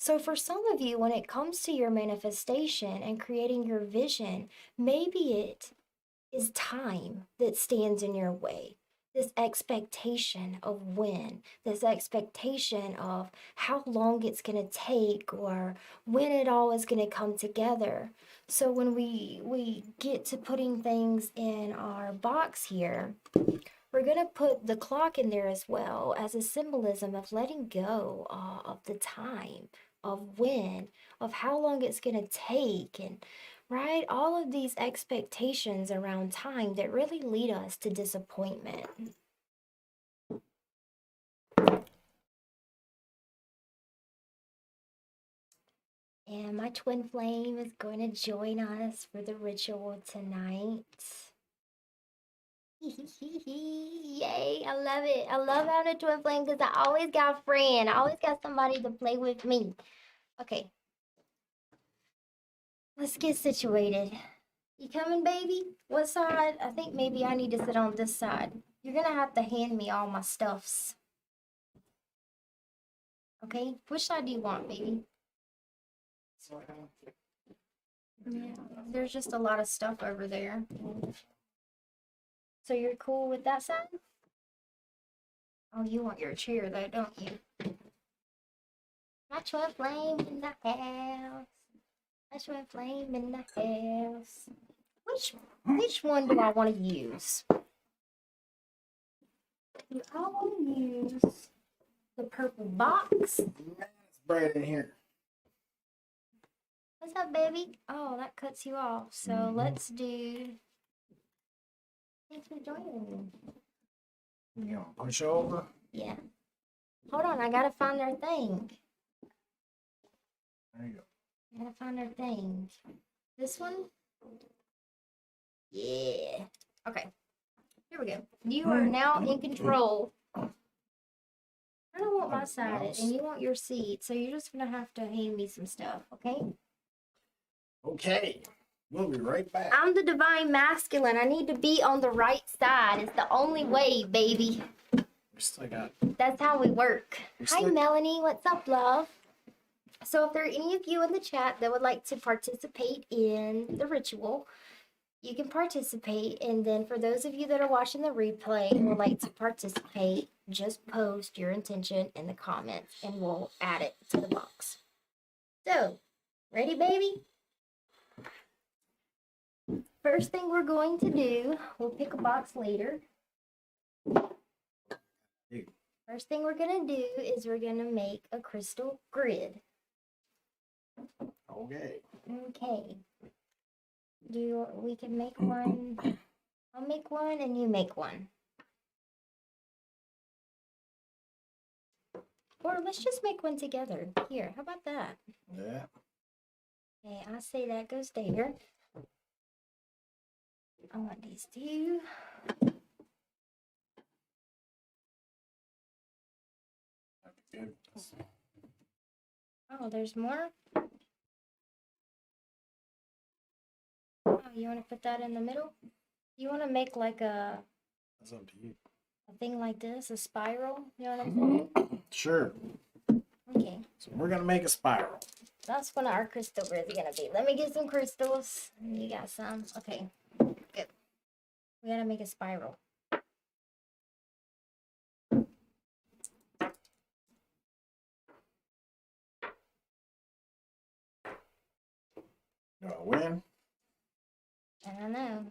So for some of you, when it comes to your manifestation and creating your vision, maybe it is time that stands in your way. This expectation of when, this expectation of how long it's going to take or when it all is going to come together. So when we get to putting things in our box here, we're going to put the clock in there as well as a symbolism of letting go of the time, of when, of how long it's going to take, and right, all of these expectations around time that really lead us to disappointment. And my twin flame is going to join us for the ritual tonight. Yay, I love it. I love having a twin flame because I always got a friend. I always got somebody to play with me. Okay. Let's get situated. You coming, baby? What side? I think maybe I need to sit on this side. You're gonna have to hand me all my stuffs. Okay? Which side do you want, baby? Yeah, there's just a lot of stuff over there. So you're cool with that side? Oh, you want your chair though, don't you? My twin flame in the house. My twin flame in the house. Which one do I want to use? Do I want to use the purple box? Man, it's bright in here. What's up, baby? Oh, that cuts you off. So let's do. Thanks for joining me. You gonna push over? Yeah. Hold on, I gotta find their thing. There you go. I gotta find their thing. This one? Yeah. Okay. Here we go. You are now in control. I don't want my side, and you want your seat, so you're just gonna have to hand me some stuff, okay? Okay. We'll be right back. I'm the divine masculine. I need to be on the right side. It's the only way, baby. We still got. That's how we work. Hi, still- Melanie. What's up, love? So if there are any of you in the chat that would like to participate in the ritual, you can participate. And then for those of you that are watching the replay and would like to participate, just post your intention in the comments and we'll add it to the box. So, ready, baby? First thing we're going to do, we'll pick a box later. First thing we're going to do is we're going to make a crystal grid. Okay. Okay. We can make one. I'll make one and you make one. Or let's just make one together. Here, how about that? Yeah. Okay, I say that goes there. I want these two. That'd be good. Oh, there's more? Oh, you want to put that in the middle? You want to make like That's up to you. a thing like this, a spiral? You know what I'm saying? Sure. Okay, So we're gonna make a spiral. that's what our crystal grid is gonna be. Let me get some crystals. You got some? Okay, good. We gotta make a spiral. Do I win? I don't know.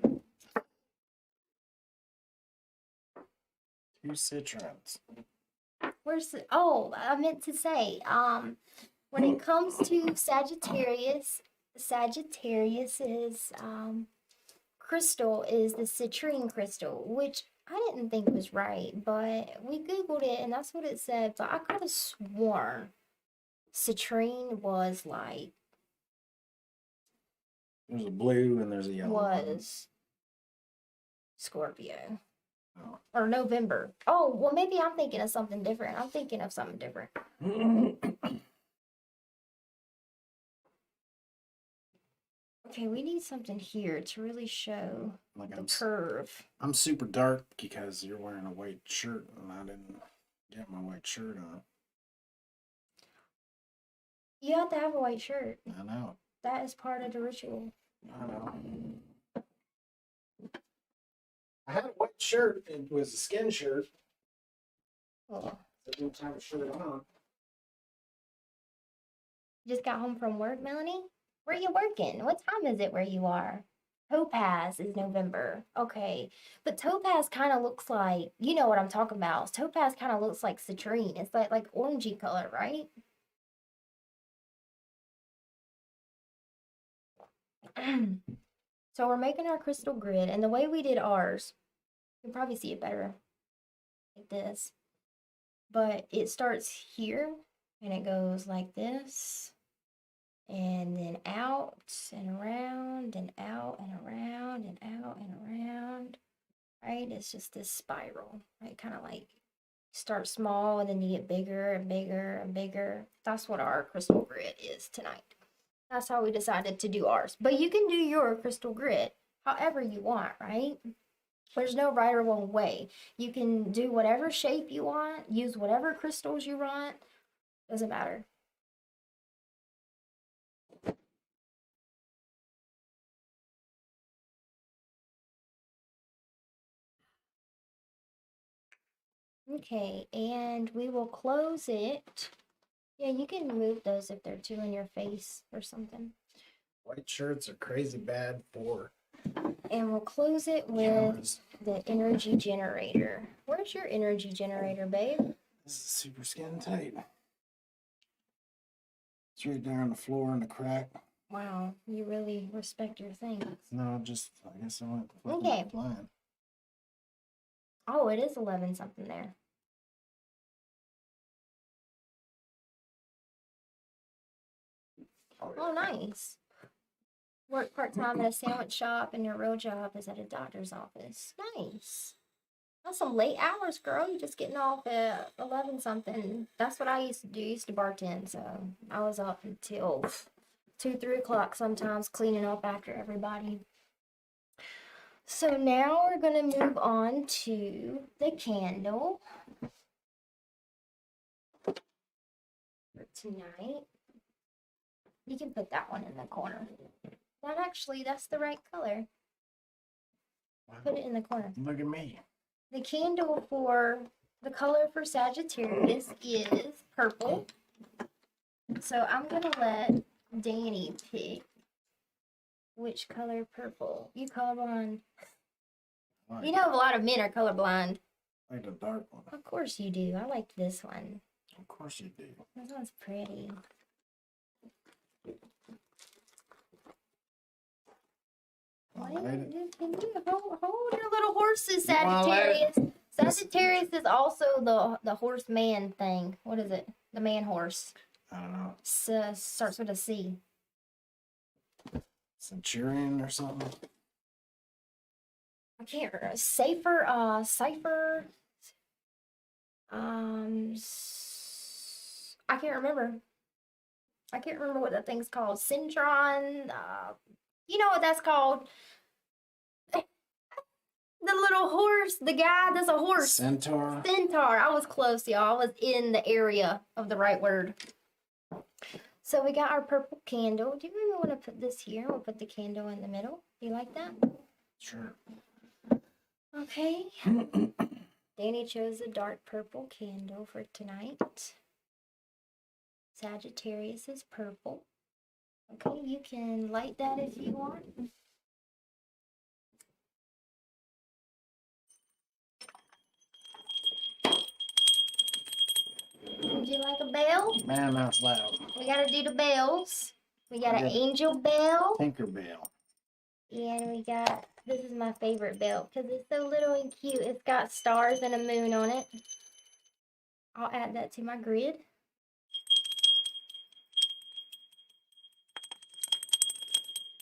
2 citrons. Where's the, oh, I meant to say, when it comes to Sagittarius's crystal is the citrine crystal, which I didn't think was right, but we Googled it and that's what it said. But I could have sworn citrine was like There's a blue and there's a yellow. was Scorpio. Oh. Or November. Oh, well, maybe I'm thinking of something different. I'm thinking of something different. Okay, we need something here to really show Like the curve. I'm super dark because you're wearing a white shirt and I didn't get my white shirt on. You have to have a white shirt. I know. That is part of the ritual. I know. I had a white shirt. It was a skin shirt. Oh. I didn't have a shirt on. Just got home from work, Melanie? Where you working? What time is it where you are? Topaz is November. Okay. But Topaz kind of looks like, you know what I'm talking about. Topaz kind of looks like citrine. It's like orangey color, right? So we're making our crystal grid, and the way we did ours, you can probably see it better like this. But it starts here, and it goes like this, and then out and around and out and around and out and around, right? It's just this spiral, right? Kind of like start small and then you get bigger and bigger and bigger. That's what our crystal grid is tonight. That's how we decided to do ours. But you can do your crystal grid however you want, right? There's no right or wrong way. You can do whatever shape you want, use whatever crystals you want. Doesn't matter. Okay, and we will close it. Yeah, you can move those if they're too in your face or something. White shirts are crazy bad for And we'll close it with cameras. the energy generator. Where's your energy generator, babe? This is super skin tight. It's right there on the floor in the crack. Wow, you really respect your things. No, just I guess I went Okay. blind. Oh, it is 11 something there. Oh, nice. Work part-time at a sandwich shop and your real job is at a doctor's office. Nice. That's some late hours, girl. You just getting off at 11 something. That's what I used to do. I used to bartend, so I was up until 2, 3 o'clock sometimes cleaning up after everybody. So now we're going to move on to the candle for tonight. You can put that one in the corner. That's the right color. Put it in the corner. Look at me. The candle for the color for Sagittarius is purple. So I'm going to let Danny pick which color purple. You colorblind? You know a lot of men are colorblind. I like the dark one. Of course you do. I like this one. Of course you do. This one's pretty. What? Can you hold your little horses, Sagittarius? Sagittarius is also the horseman thing. What is it? The man horse. I don't know. Starts with a C. Centurion or something. I can't remember. Cipher. I can't remember. I can't remember what that thing's called. Centron. You know what that's called? The little horse, the guy that's a horse. Centaur. Centaur. I was close, y'all. I was in the area of the right word. So we got our purple candle. Do you really want to put this here? We'll put the candle in the middle. Do you like that? Sure. Okay. Danny chose a dark purple candle for tonight. Sagittarius is purple. Okay, you can light that if you want. Would you like a bell? Man, that's loud. We gotta do the bells. We got an Okay. angel bell. Tinkerbell. And we got, this is my favorite bell because it's so little and cute. It's got stars and a moon on it. I'll add that to my grid.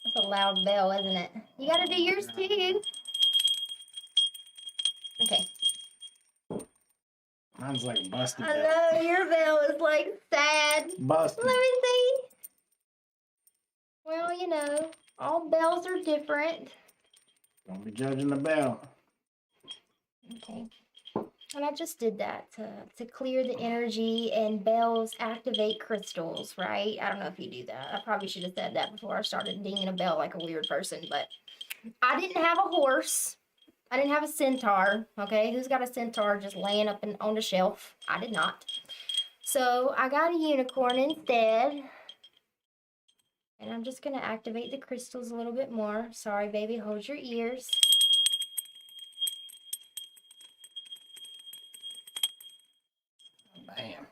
That's a loud bell, isn't it? You gotta do yours too. Okay. Mine's like a busted I bell. know, your bell is like sad. Busted. Let me see. Well, you know, all bells are different. Don't be judging the bell. Okay. And I just did that to clear the energy, and bells activate crystals, right? I don't know if you do that. I probably should have said that before I started dinging a bell like a weird person, but I didn't have a horse. I didn't have a centaur, okay? Who's got a centaur just laying up on the shelf? I did not. So I got a unicorn instead. And I'm just going to activate the crystals a little bit more. Sorry, baby. Hold your ears. Bam.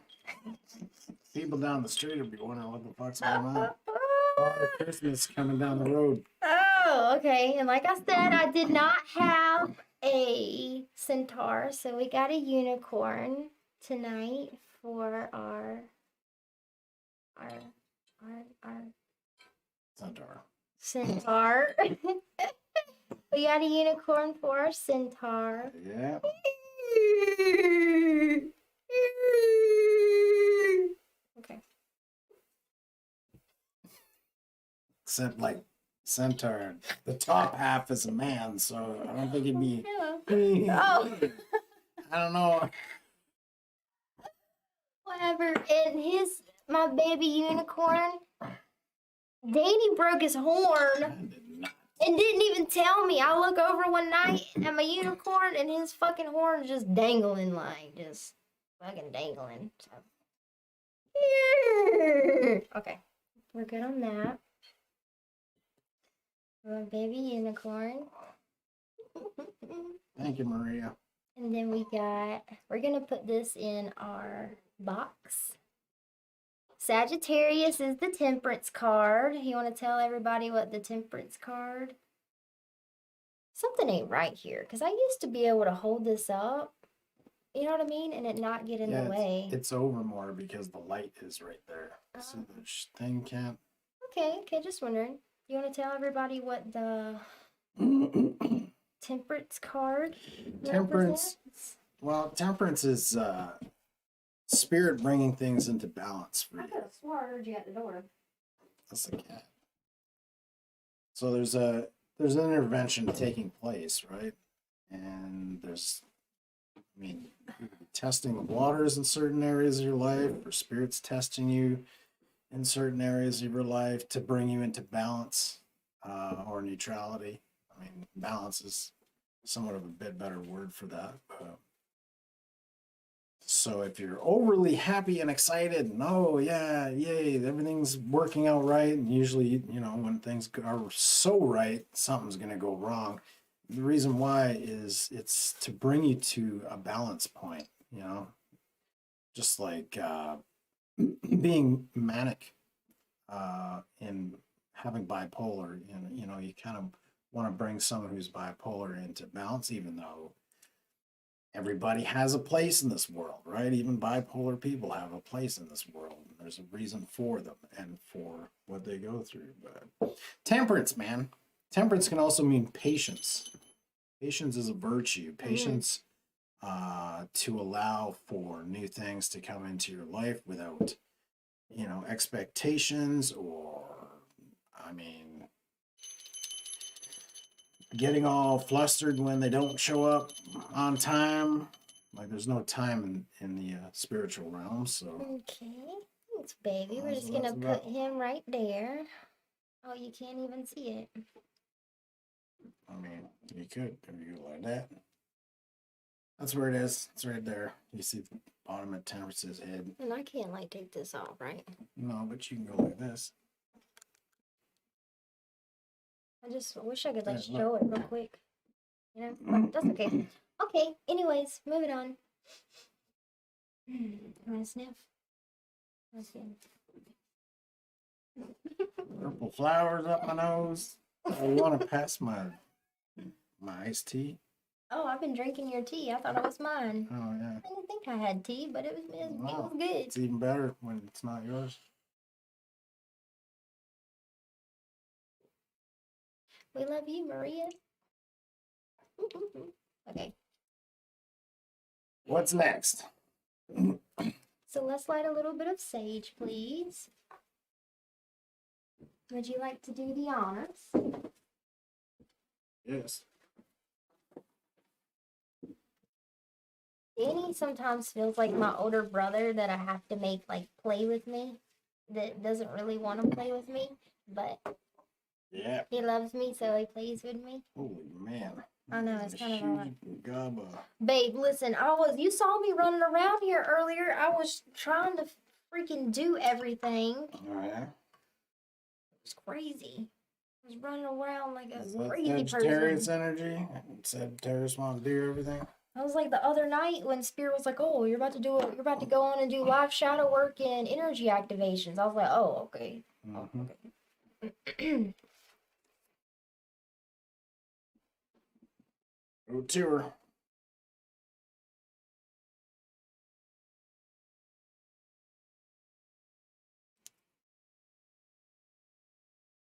People down the street will be wondering what the fuck's going on. Father Christmas coming down the road. Oh, okay. And like I said, I did not have a centaur. So we got a unicorn tonight for our Centaur. centaur. We got a unicorn for our centaur. Yeah. Okay. Except like centaur, the top half is a man, so I don't think it'd be. Oh. I don't know. Whatever. And my baby unicorn, Danny broke his horn and didn't even tell me. I look over one night at my unicorn and his fucking horn is just dangling, like just fucking dangling. So. Okay, we're good on that. My baby unicorn. Thank you, Maria. And then we're gonna put this in our box. Sagittarius is the Temperance card. You want to tell everybody what the Temperance card? Something ain't right here, because I used to be able to hold this up, you know what I mean, and it not get in the way. It's over more because the light is right there. So the thing can't. Okay, just wondering. You want to tell everybody what the Temperance card Temperance. represents? Well, Temperance is spirit bringing things into balance for I you. could have swore I heard you at the door. That's the cat. So there's an intervention taking place, right? And testing the waters in certain areas of your life, or spirits testing you in certain areas of your life to bring you into balance or neutrality. I mean, balance is somewhat of a bit better word for that. So if you're overly happy and excited, and oh yeah, yay, everything's working out right, and usually, when things are so right, something's going to go wrong. The reason why is it's to bring you to a balance point, just like being manic and having bipolar, you kind of want to bring someone who's bipolar into balance, even though everybody has a place in this world, right? Even bipolar people have a place in this world. There's a reason for them and for what they go through. But Temperance, man. Temperance can also mean patience. Patience is a virtue. Patience to allow for new things to come into your life without, expectations or, getting all flustered when they don't show up on time. Like there's no time in the spiritual realm. So Okay, thanks, baby. We're just gonna put him right there. Oh, you can't even see it. You could go like that. That's where it is. It's right there. You see the bottom of Temperance's head. And I can't take this off, right? No, but you can go like this. I just wish I could show it real quick. But that's okay. Okay, anyways, moving on. You want to sniff? Let's see. Purple flowers up my nose. I want to pass my iced tea. Oh, I've been drinking your tea. I thought it was mine. Oh yeah. I didn't think I had tea, but it was good. It's even better when it's not yours. We love you, Maria. Okay. What's next? So let's light a little bit of sage, please. Would you like to do the honors? Yes. Danny sometimes feels like my older brother that I have to make like play with me, that doesn't really want to play with me, but Yeah. he loves me, so he plays with me. Holy man. I know, it's kind of a lot. Gaba. Babe, listen, you saw me running around here earlier. I was trying to freaking do everything. Oh, yeah? It was crazy. I was running around like a Is that crazy Sagittarius person. energy? Sagittarius want to do everything? I was like the other night when Spirit was like, "Oh, you're about to go on and do live shadow work and energy activations." I was like, "Oh, okay." Oh, Mm-hmm. okay. Go to her.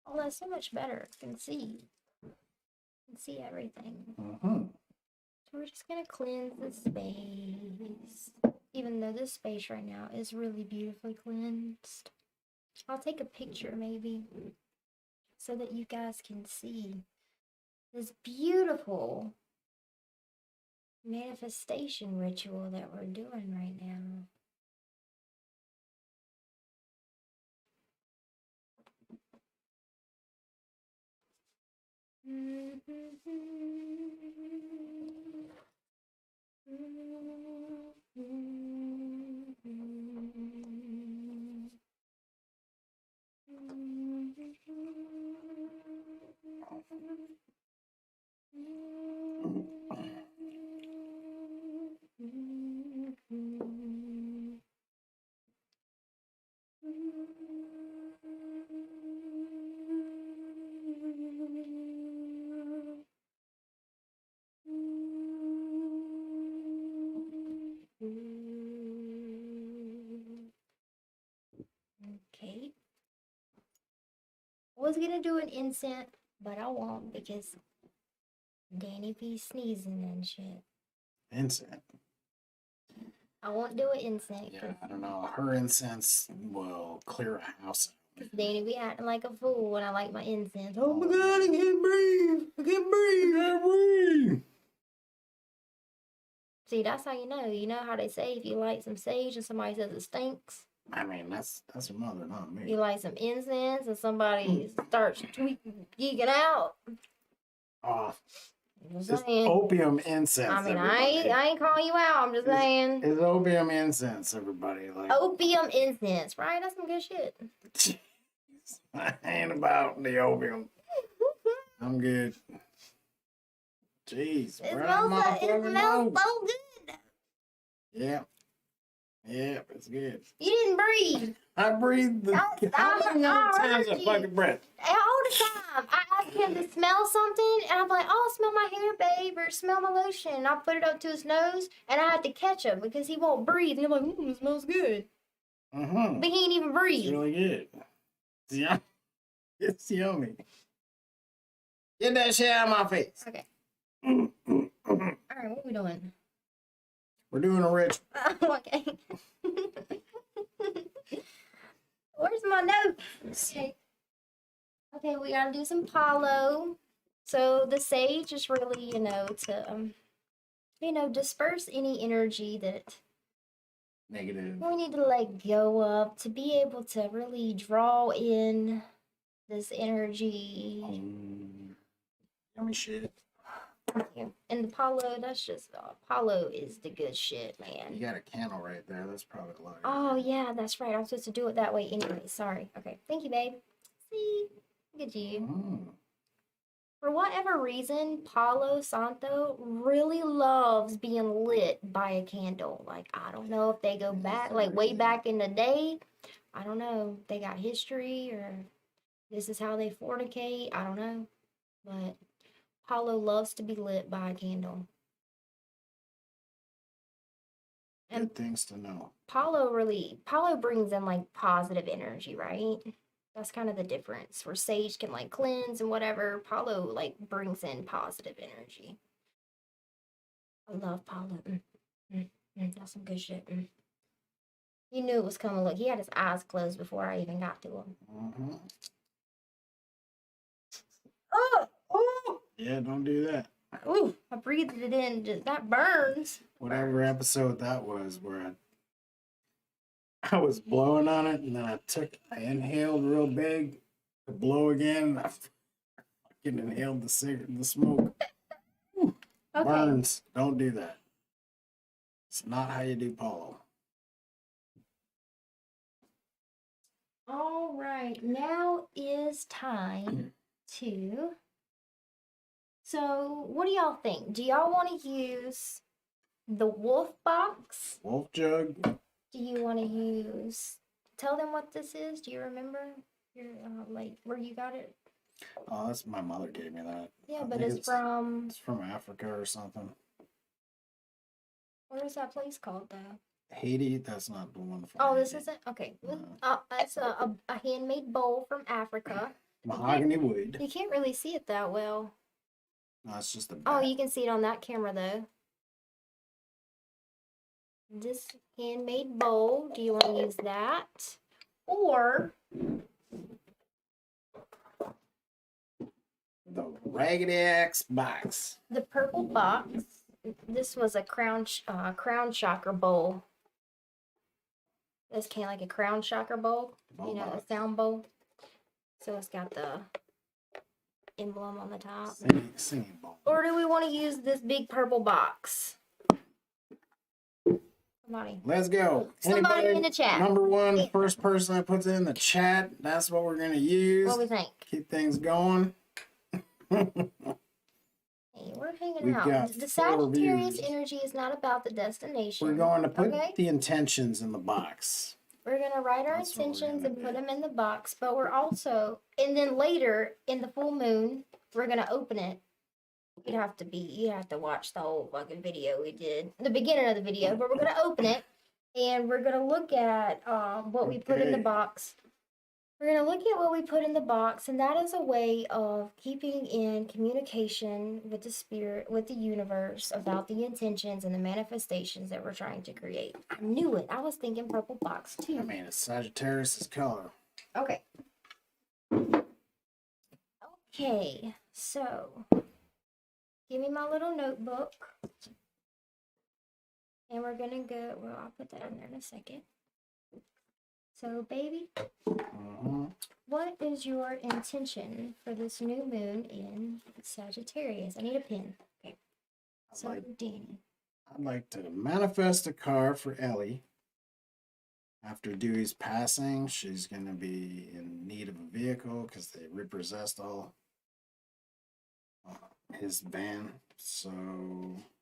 Oh, that's so much better. I can see. I can see everything. Mm-hmm. So we're just gonna cleanse the space. Even though this space right now is really beautifully cleansed. I'll take a picture maybe so that you guys can see this beautiful manifestation ritual that we're doing right now. Okay. I was gonna do an incense, but I won't because Danny be sneezing and shit. Incense. I won't do an incense Yeah, I don't know. Her incense will clear a house. because Danny be acting like a fool when I like my incense. Oh my god, I can't breathe. I can't breathe. I can't breathe. See, that's how you know. You know how they say if you light some sage and somebody says it stinks? I mean, that's her mother, not me. You light some incense and somebody starts geeking out. Oh, Just it's saying. opium incense. I mean, everybody. I ain't calling you out. I'm just saying. It's opium incense, everybody. Like Opium incense, right? That's some good shit. I ain't about the opium. I'm good. Jeez, It bro, smells, my it fucking smells nose. so good. Yeah. Yeah, it's good. You didn't breathe. I breathed the. How many times I fucking breath? All the time. I ask him to smell something, and I'm like, "Oh, smell my hair, babe," or "Smell my lotion." And I put it up to his nose, and I had to catch him because he won't breathe. And I'm like, "It smells good," Mm-hmm. but he ain't even breathe. It's really good. It's yummy. It's yummy. Get that shit out of my face. Okay. We're All right, what are we doing? doing a ritual. Okay. Where's my notes? Okay, we gotta do some Palo. So the sage is really, to disperse any energy that Negative. we need to let go of to be able to really draw in this energy. Yummy shit. Thank you. And the Palo, that's just Palo is the good shit, You man. got a candle right there. That's probably a lot. Oh yeah, that's right. I'm supposed to do it that way anyway. Sorry. Okay. Thank you, babe. See, look at you. For whatever reason, Palo Santo really loves being lit by a candle. Like, I don't know if they go back, like way back in the day. I don't know. They got history or this is how they fornicate. I don't know. But Palo loves to be lit by a candle. And Good things to know. Palo brings in like positive energy, right? That's kind of the difference. Where sage can like cleanse and whatever, Palo like brings in positive energy. I love Palo. That's some good shit. He knew it was coming. Look, he had his eyes closed before I even got to him. Oh! Yeah, don't do that. Ooh, I breathed it in. That burns. whatever episode that was where I was blowing on it and then I inhaled real big to blow again. And I fucking inhaled the smoke. Whew. Okay. Burns. Don't do that. It's not how you do polo. All right, now is time to. So, what do y'all think? Do y'all want to use the wolf box? Wolf jug. Do you want to use? Tell them what this is. Do you remember your like where you got it? Oh, that's my mother gave me that. Yeah, I but think it's from. It's from Africa or something. Where is that place called though? Haiti. That's not the one from. Oh, Haiti. this isn't okay. No. It's a handmade bowl from Africa. Mahogany wood. You can't really see it that well. No, it's just a. Oh, you can see it on that camera though. This handmade bowl, do you want to use that? Or The Raggedy Axe box. the purple box? This was a crown shocker bowl. This kind of like a crown shocker bowl, you know, a sound bowl. So it's got the emblem on the top. Singing bowl. Or do we want to use this big purple box? Somebody. Let's go. Somebody in the chat. Number one, first person that puts it in the chat. That's what we're gonna use. What we think? Keep things going. Hey, we're hanging We've out. got The 4 Sagittarius views. energy is not about the destination. We're going to put okay? the intentions in the box. We're going to write our That's what we're intentions gonna and put do. them in the box, but we're also, and then later in the full moon, we're going to open it. You'd have to watch the whole fucking video we did, the beginning of the video, but we're going to open it and we're going to look at what we put in the Okay. box. We're going to look at what we put in the box, and that is a way of keeping in communication with the spirit, with the universe, about the intentions and the manifestations that we're trying to create. I knew it. I was thinking purple box too. I mean, it's Sagittarius' color. Okay. Okay, so give me my little notebook. And we're going to go, well, I'll put that in there in a second. So, baby, what is your intention for this new moon in Sagittarius? I need a pen. Okay. So, Danny. I'd like to manifest a car for Ellie. After Dewey's passing, she's going to be in need of a vehicle because they repossessed all his van. So,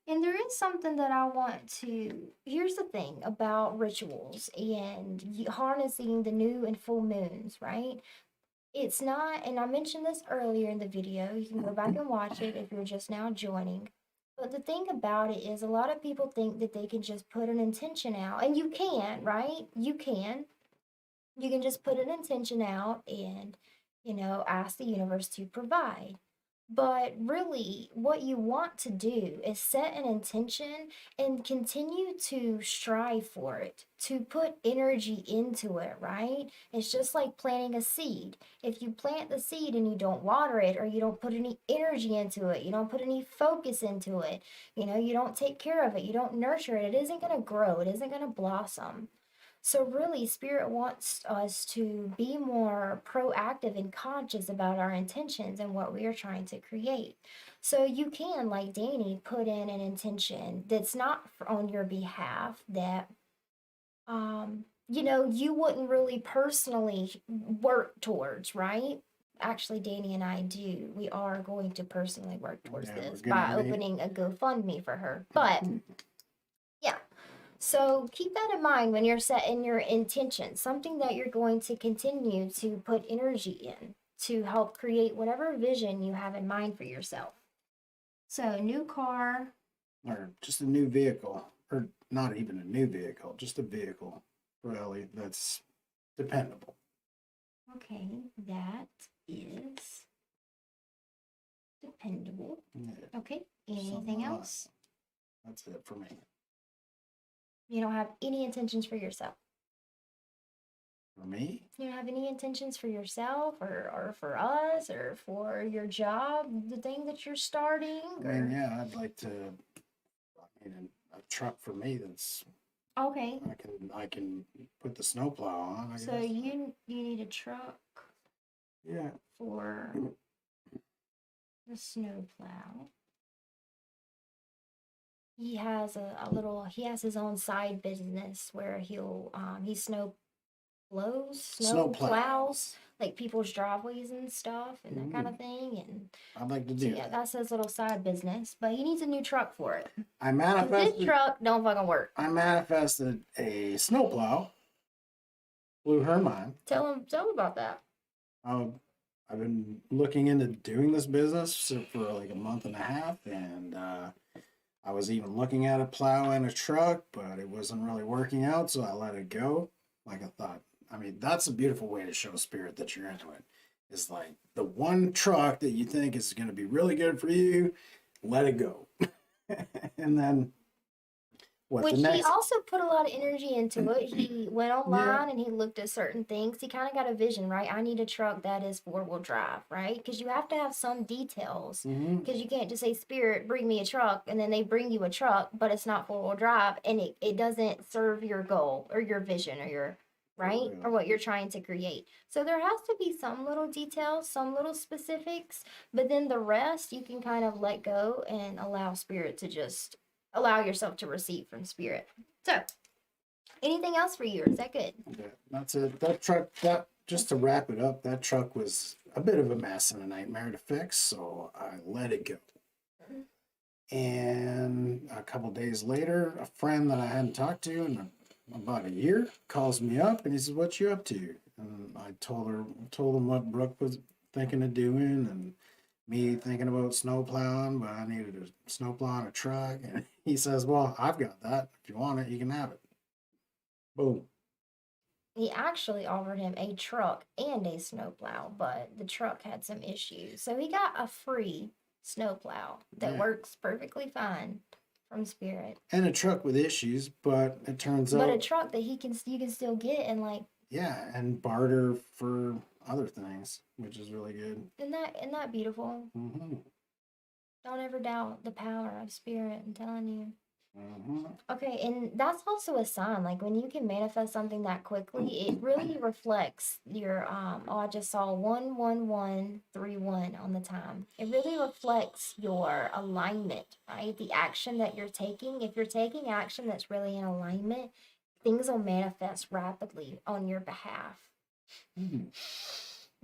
And there is something that I want to. Here's the thing about rituals and harnessing the new and full moons, right? It's not, and I mentioned this earlier in the video. You can go back and watch it if you're just now joining. But the thing about it is, a lot of people think that they can just put an intention out, and you can, right? You can. You can just put an intention out and, ask the universe to provide. But really, what you want to do is set an intention and continue to strive for it, to put energy into it, right? It's just like planting a seed. If you plant the seed and you don't water it, or you don't put any energy into it, you don't put any focus into it, you don't take care of it, you don't nurture it, it isn't going to grow, it isn't going to blossom. So really, Spirit wants us to be more proactive and conscious about our intentions and what we are trying to create. So you can, like Danny, put in an intention that's not on your behalf, that, you wouldn't really personally work towards, right? Actually, Danny and I do. We are going to personally work towards this by opening a GoFundMe for her. But, yeah. So keep that in mind when you're setting your intention, something that you're going to continue to put energy in to help create whatever vision you have in mind for yourself. So new car. Or just a new vehicle. Or not even a new vehicle, just a vehicle for Ellie that's dependable. Okay, that is dependable. Yeah. Okay, anything else? That's it for me. You don't have any intentions for yourself? For me? You don't have any intentions for yourself or for us or for your job, the thing that you're starting? I mean, yeah, I'd like to I mean, a truck for me that's Okay. I can put the snowplow on. I So guess. you need a truck Yeah. for the snowplow. He has he has his own side business where he snow plows like people's driveways and stuff and that kind of thing. And I'd like to so do yeah, that. that's his little side business. But he needs a new truck for it. I 'Cause manifested. this truck don't fucking work. I manifested a snowplow. Blew her mind. Tell him about that. I've been looking into doing this business for like a month and a half, and I was even looking at a plow and a truck, but it wasn't really working out, so I let it go. Like I thought, I mean, that's a beautiful way to show spirit that you're into it. It's like the one truck that you think is going to be really good for you, let it go. And then Which he also put a lot of energy into it. He went online and he looked at certain things. He kind of got a vision, right? I need a truck that is 4-wheel drive, right? Because you have to have some details. Because you can't just say, Spirit, bring me a truck, and then they bring you a truck, but it's not 4-wheel drive, and it doesn't serve your goal or your vision or your, right? Or what you're trying to create. So there has to be some little details, some little specifics, but then the rest you can kind of let go and allow Spirit to just allow yourself to receive from Spirit. So, anything else for you? Or is that good? Yeah, that's it. That truck, just to wrap it up, that truck was a bit of a mess and a nightmare to fix, so I let it go. And a couple days later, a friend that I hadn't talked to in about a year calls me up and he says, "What you up to?" And I told him what Brooke was thinking of doing and me thinking about snow plowing, but I needed a snow plow and a truck. And he says, "Well, I've got that. If you want it, you can have it." Boom. He actually offered him a truck and a snowplow, but the truck had some issues. So he got a free snowplow that works perfectly fine from Spirit. And a truck with issues, but it turns out. But a truck that you can still get and like. Yeah, and barter for other things, which is really good. Isn't that beautiful? Mm-hmm. Don't ever doubt the power of Spirit, I'm telling you. Mm-hmm. Okay, and that's also a sign. Like when you can manifest something that quickly, it really reflects your I just saw 11131 on the time. It really reflects your alignment, right? The action that you're taking. If you're taking action that's really in alignment, things will manifest rapidly on your behalf. Mm-hmm.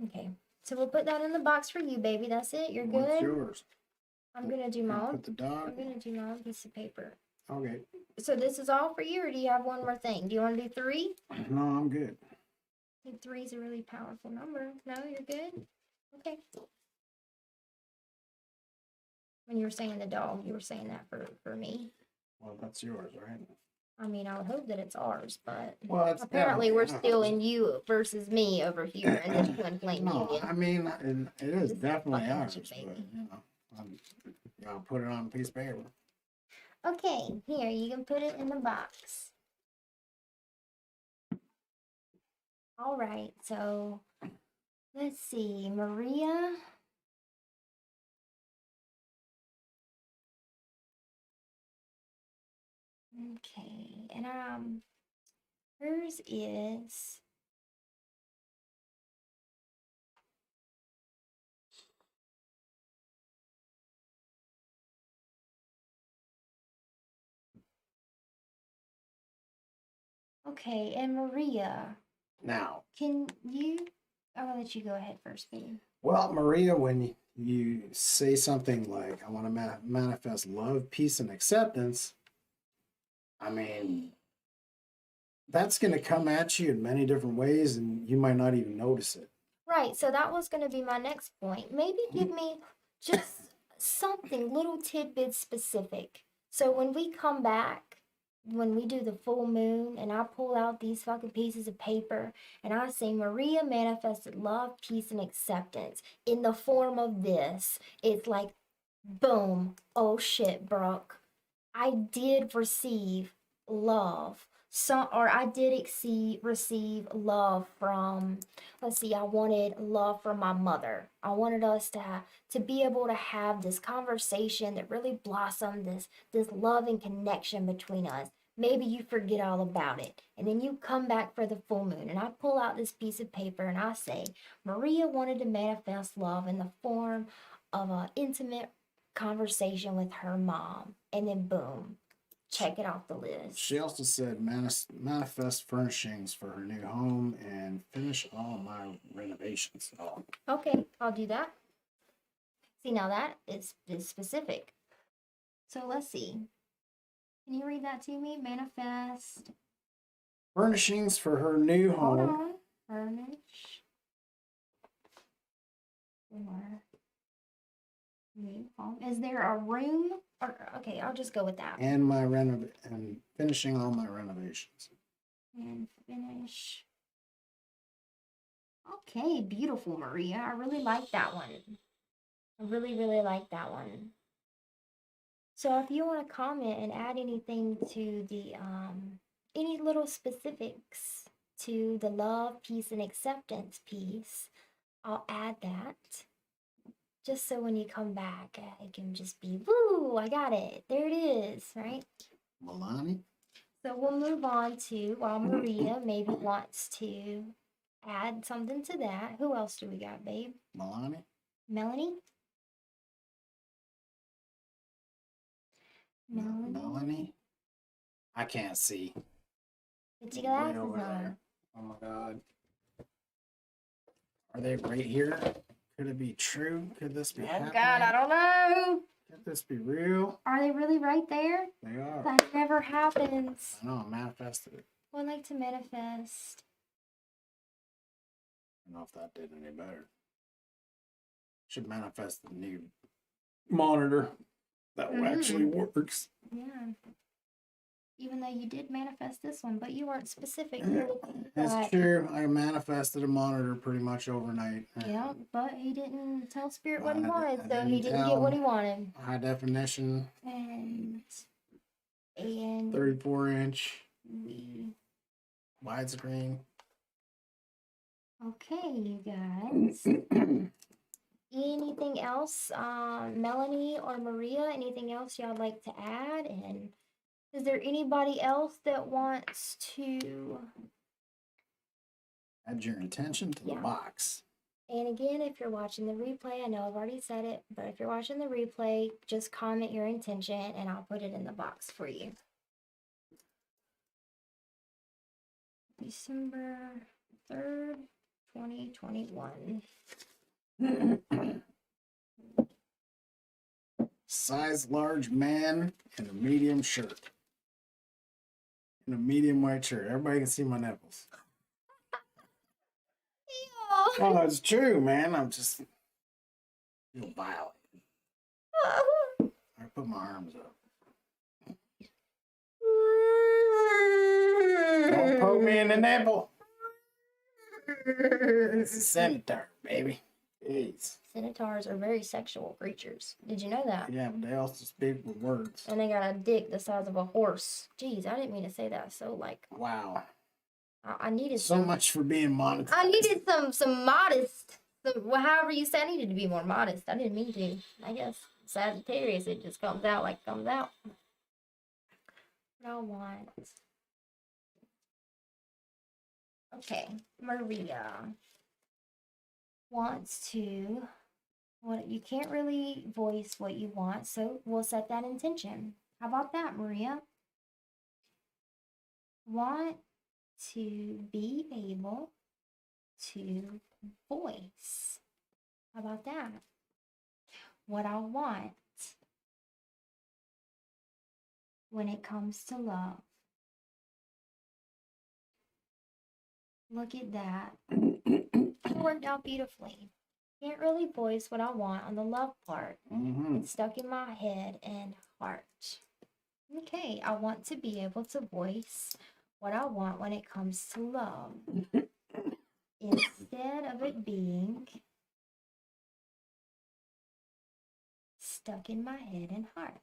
Okay. So we'll put that in the box for you, baby. That's it. You're good. What's yours? I'm gonna do my own. Put the dog. I'm gonna do my own piece of paper. Okay. So this is all for you, or do you have one more thing? Do you want to do 3? No, I'm good. I think 3 is a really powerful number. No, you're good? Okay. When you were saying the dog, you were saying that for me. Well, that's yours, right? I mean, I would hope that it's ours, but apparently we're still in you versus me over here in this twin flame No, union. I mean, it is definitely fucking ours, magic, but, baby. I'll put it on a piece of paper. Okay, here, you can put it in the box. All right, so let's see, Maria. Okay, and hers is okay, and Maria. Now, I will let you go ahead first, baby. well, Maria, when you say something like, "I want to manifest love, peace, and acceptance," I mean, that's going to come at you in many different ways, and you might not even notice it. Right, so that was going to be my next point. Maybe give me just something, little tidbits specific. So when we come back, when we do the full moon and I pull out these fucking pieces of paper and I say, Maria manifested love, peace, and acceptance in the form of this, it's like, boom, oh shit, Brooke. I did receive love. I did receive love from, let's see, I wanted love from my mother. I wanted us to be able to have this conversation that really blossomed this love and connection between us. Maybe you forget all about it, and then you come back for the full moon, and I pull out this piece of paper and I say, Maria wanted to manifest love in the form of an intimate conversation with her mom, and then boom, check it off the list. She also said manifest furnishings for her new home and finish all my renovations. Oh, Okay, I'll do that. See, now that is specific. So let's see. Can you read that to me? Manifest. furnishings for her new Hold home. on. Furnish. For new home. Is there a room? Or, okay, I'll just go with that. And and finishing all my renovations. And finish. Okay, beautiful, Maria. I really like that one. I really, really like that one. So if you want to comment and add anything to the any little specifics to the love, peace, and acceptance piece, I'll add that. Just so when you come back, it can just be, woo, I got it. There it is, right? Milani? So we'll move on to, while Maria maybe wants to add something to that. Who else do we got, babe? Milani? Melanie? Melanie? I can't see. Put your Way glasses over on. there. Oh my god. Are they right here? Could it be true? Could this be happening? Oh God, I don't know. Could this be real? Are they really right there? They are. That never happens. I know, I manifested it. Well, I like to manifest. I don't know if that did any better. Should manifest the new monitor that actually works. Yeah. Even though you did manifest this one, but you weren't specific. That's true. I manifested a monitor pretty much overnight. Yeah, but he didn't tell Spirit what he I wanted, so didn't he didn't get tell what he wanted. High definition, And 34-inch we widescreen. okay, you guys. Anything else, Melanie or Maria? Anything else y'all like to add? And is there anybody else that wants to? Add your intention to the box. And again, if you're watching the replay, I know I've already said it, but if you're watching the replay, just comment your intention and I'll put it in the box for you. December 3rd, 2021. Size large man in a medium shirt. In a medium white shirt. Everybody can see my nipples. Oh, it's true, man. I'm just feel violent. I put my arms up. Don't poke me in the nipple. This is Centaur, baby. Jeez. Centaurs are very sexual creatures. Did you know that? Yeah, but they also speak with words. And they got a dick the size of a horse. Jeez, I didn't mean to say that. So like, Wow. I needed So much for being monetized. I needed some modest. Well, however you say, I needed to be more modest. I didn't mean to. I guess Sagittarius, it just comes out like it comes out. What I want. Okay, Maria wants to. What you can't really voice what you want, so we'll set that intention. How about that, Maria? Want to be able to voice. How about that? What I want when it comes to love. Look at that. It worked out beautifully. Can't really voice what I want on the love part. It's stuck in my head and heart. Okay, I want to be able to voice what I want when it comes to love. Instead of it being stuck in my head and heart.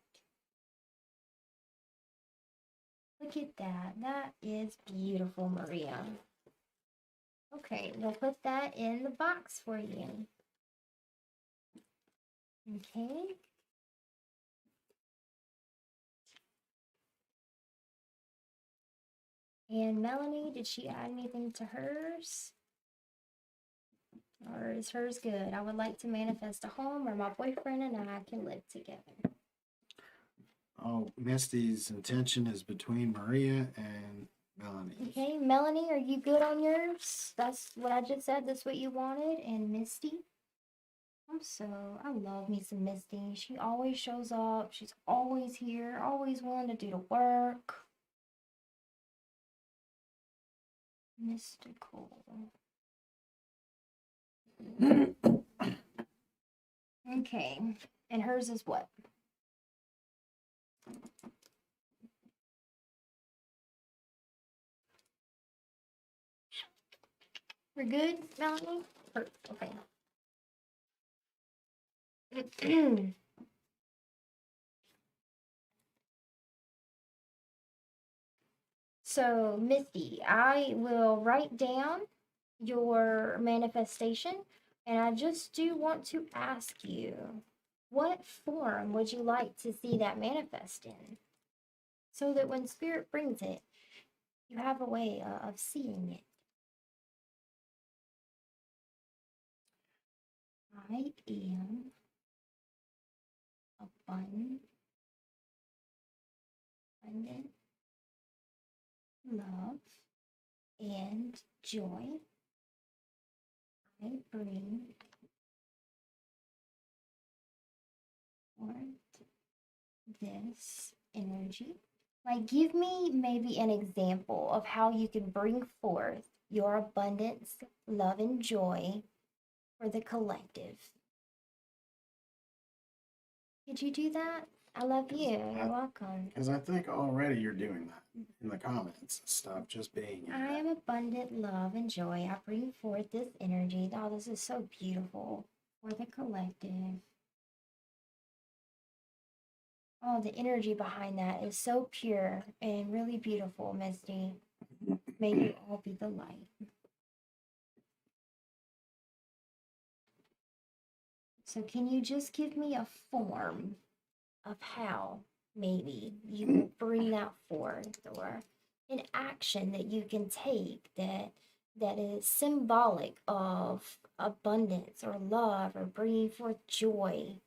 Look at that. That is beautiful, Maria. Okay, we'll put that in the box for you. Okay. And Melanie, did she add anything to hers? Or is hers good? I would like to manifest a home where my boyfriend and I can live together. Oh, Misty's intention is between Maria and Melanie. Okay, Melanie, are you good on yours? That's what I just said. That's what you wanted. And Misty? I love me some Misty. She always shows up. She's always here, always willing to do the work. Mystical. Okay, and hers is what? We're good, Melanie? Okay. So, Misty, I will write down your manifestation, and I just do want to ask you, what form would you like to see that manifest in? So that when Spirit brings it, you have a way of seeing it. I am abundant, love, and joy. I bring forth this energy. Like, give me maybe an example of how you can bring forth your abundance, love, and joy for the collective. Could you do that? I love you. You're welcome. Because I think already you're doing that in the comments and stuff, just being in I that. am abundant, love, and joy. I bring forth this energy. Oh, this is so beautiful for the collective. Oh, the energy behind that is so pure and really beautiful, Misty. May you all be the light. So can you just give me a form of how maybe you will bring that forth, or an action that you can take that is symbolic of abundance or love or bringing forth joy?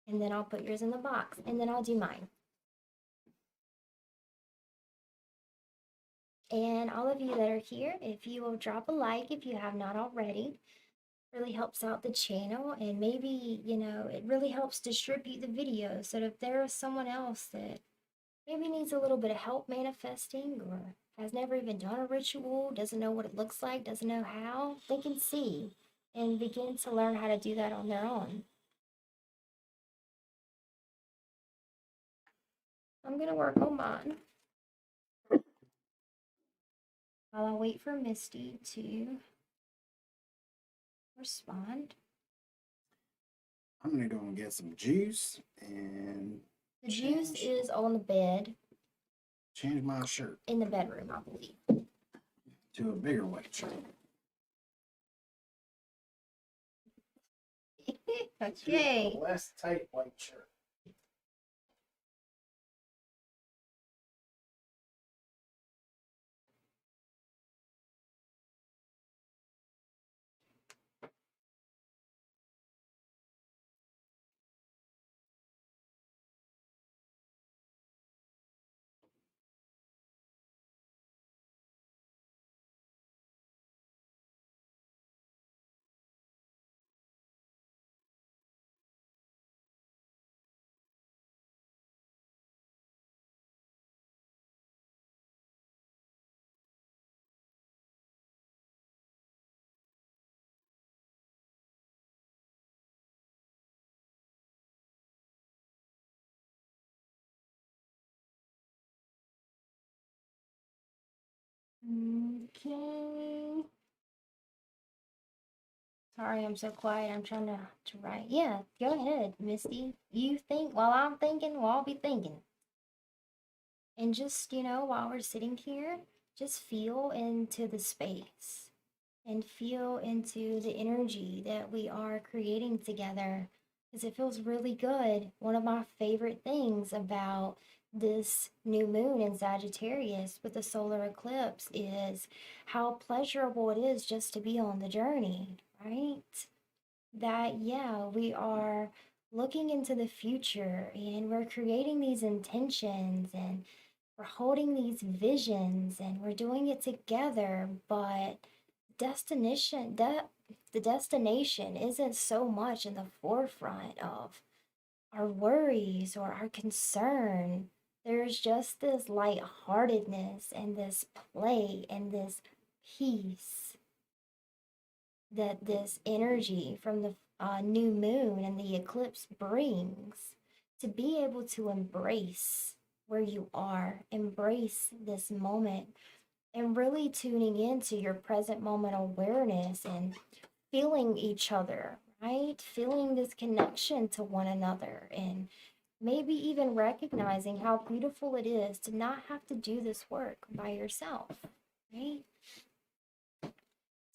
And then I'll put yours in the box, and then I'll do mine. And all of you that are here, if you will drop a like if you have not already, really helps out the channel, and maybe, it really helps distribute the video, so that if there is someone else that maybe needs a little bit of help manifesting, or has never even done a ritual, doesn't know what it looks like, doesn't know how, they can see and begin to learn how to do that on their own. I'm going to work on mine while I wait for Misty to respond. I'm going to go and get some juice and The juice is on the bed change my shirt in the bedroom, I believe. to a bigger white shirt. Okay. To a less tight white shirt. Okay. Sorry, I'm so quiet. I'm trying to write. Yeah, go ahead, Misty. You think while I'm thinking, well, I'll be thinking. And just, while we're sitting here, just feel into the space and feel into the energy that we are creating together because it feels really good. One of my favorite things about this new moon in Sagittarius with the solar eclipse is how pleasurable it is just to be on the journey, right? That, yeah, we are looking into the future and we're creating these intentions and we're holding these visions and we're doing it together, but the destination isn't so much in the forefront of our worries or our concern. There's just this lightheartedness and this play and this peace that this energy from the new moon and the eclipse brings, to be able to embrace where you are, embrace this moment, and really tuning into your present moment awareness and feeling each other, right? Feeling this connection to one another, and maybe even recognizing how beautiful it is to not have to do this work by yourself, right?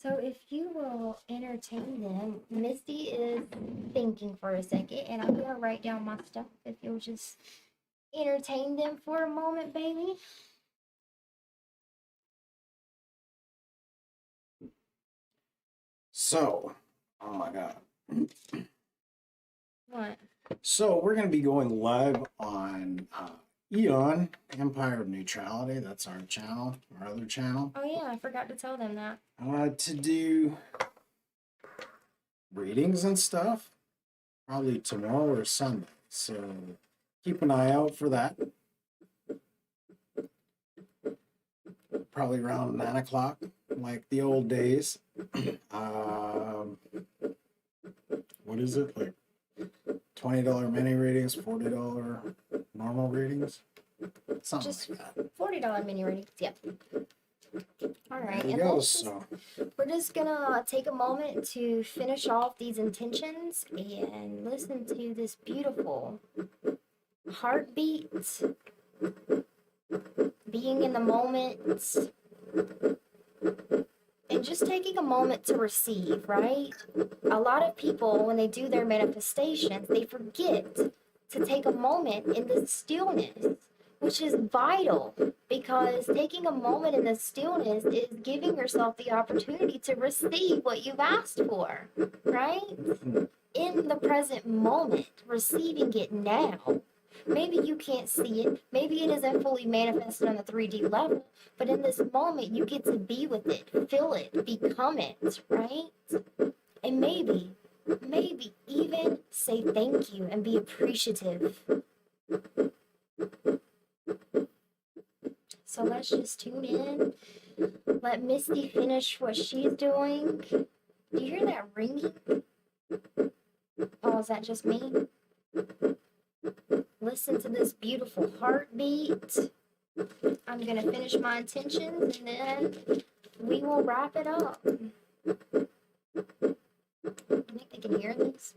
So if you will entertain them, Misty is thinking for a second, and I'm gonna write down my stuff. If you'll just entertain them for a moment, baby. So, oh my God. What? So we're going to be going live on Eon, Empire of Neutrality. That's our channel, our other channel. Oh yeah, I forgot to tell them that. To do readings and stuff, probably tomorrow or Sunday. So keep an eye out for that. Probably around 9 o'clock, like the old days. What is it? Like $20 mini readings, $40 normal readings? Something Just like that. $40 mini readings. Yep. All right. There you And go. let's just, we're just gonna take a moment to finish off these intentions and listen to this beautiful heartbeat, being in the moment, and just taking a moment to receive, right? A lot of people, when they do their manifestations, they forget to take a moment in the stillness, which is vital, because taking a moment in the stillness is giving yourself the opportunity to receive what you've asked for, right? In the present moment, receiving it now. Maybe you can't see it, maybe it isn't fully manifested on the 3D level, but in this moment, you get to be with it, feel it, become it, right? And maybe even say thank you and be appreciative. So let's just tune in. Let Misty finish what she's doing. Do you hear that ringing? Oh, is that just me? Listen to this beautiful heartbeat. I'm going to finish my intentions and then we will wrap it up. I think they can hear this.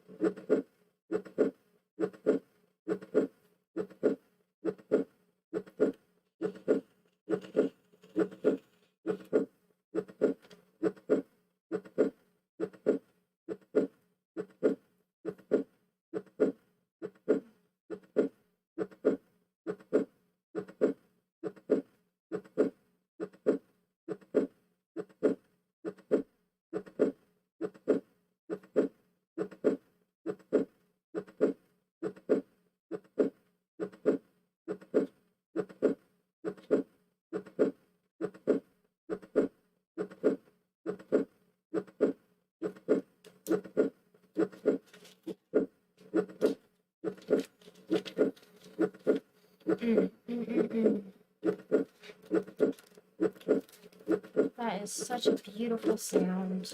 That is such a beautiful sound.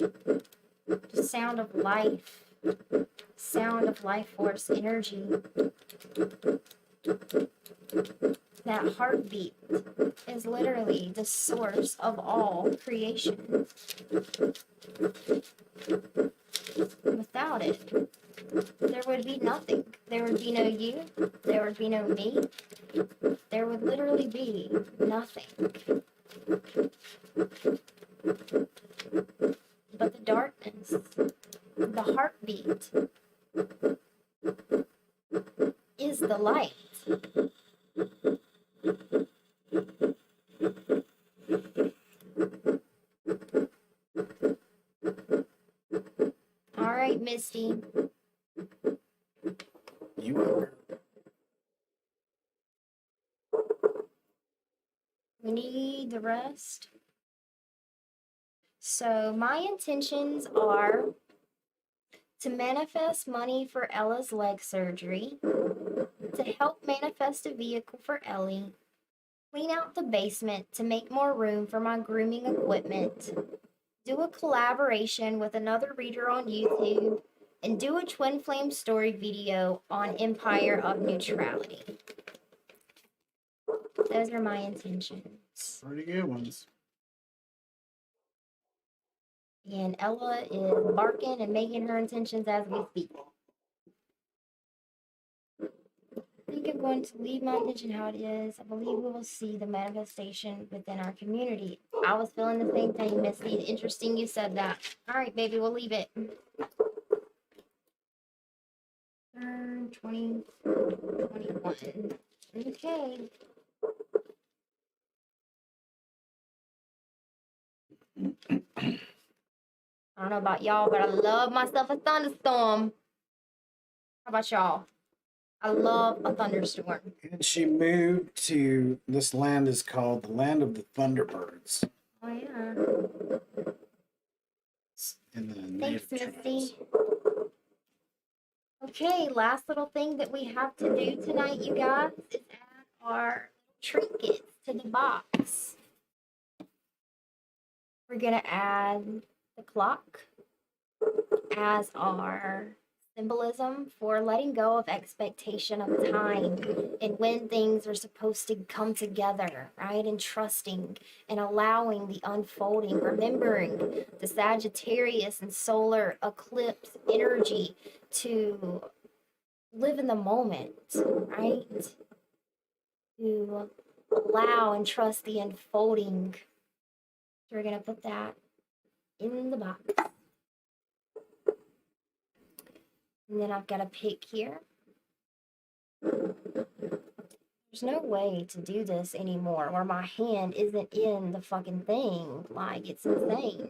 The sound of life. Sound of life force energy. That heartbeat is literally the source of all creation. Without it, there would be nothing. There would be no you. There would be no me. There would literally be nothing but the darkness, the heartbeat is the light. All right, Misty. You are. We need the rest. So my intentions are to manifest money for Ella's leg surgery, to help manifest a vehicle for Ellie, clean out the basement to make more room for my grooming equipment, do a collaboration with another reader on YouTube, and do a twin flame story video on Empire of Neutrality. Those are my intentions. Pretty good ones. And Ella is barking and making her intentions as we speak. I think I'm going to leave my intention how it is. I believe we will see the manifestation within our community. I was feeling the same thing, Misty. Interesting you said that. All right, baby, we'll leave it. 2021. Okay. I don't know about y'all, but I love myself a thunderstorm. How about y'all? I love a thunderstorm. And she moved to this land is called the land of the Thunderbirds. Oh yeah. In the Thanks, native tribes. Misty. Okay, last little thing that we have to do tonight, you guys, is add our trinkets to the box. We're gonna add the clock as our symbolism for letting go of expectation of time and when things are supposed to come together, right? And trusting and allowing the unfolding, remembering the Sagittarius and solar eclipse energy to live in the moment, right? To allow and trust the unfolding. So we're going to put that in the box. And then I've got a pick here. There's no way to do this anymore where my hand isn't in the fucking thing. Like, it's insane.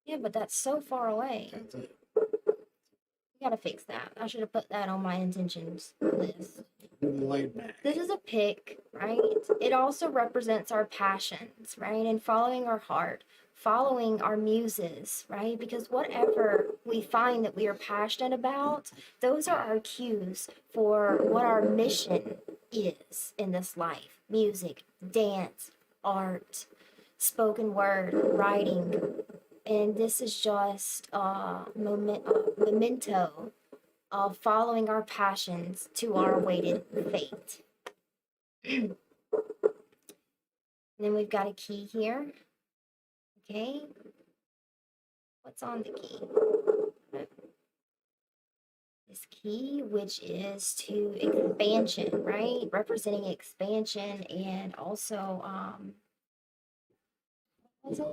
Yeah, but that's so far away. That's it. We gotta fix that. I should have put that on my intentions list. Laid back. This is a pick, right? It also represents our passions, right? And following our heart, following our muses, right? Because whatever we find that we are passionate about, those are our cues for what our mission is in this life. Music, dance, art, spoken word, writing. And this is just a memento of following our passions to our awaited fate. And then we've got a key here. Okay. What's on the key? This key, which is to expansion, right? Representing expansion and also, what's it?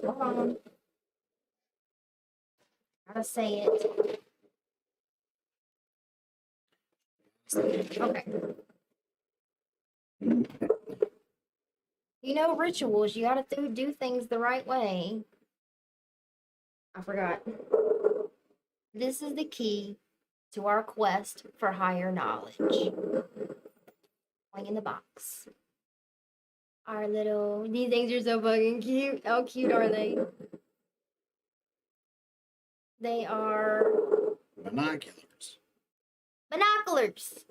Hold on. How to say it? Okay. You know, rituals, you gotta do things the right way. I forgot. This is the key to our quest for higher knowledge. Going in the box. Our little, these things are so fucking cute. How cute are they? They are Binoculars. binoculars.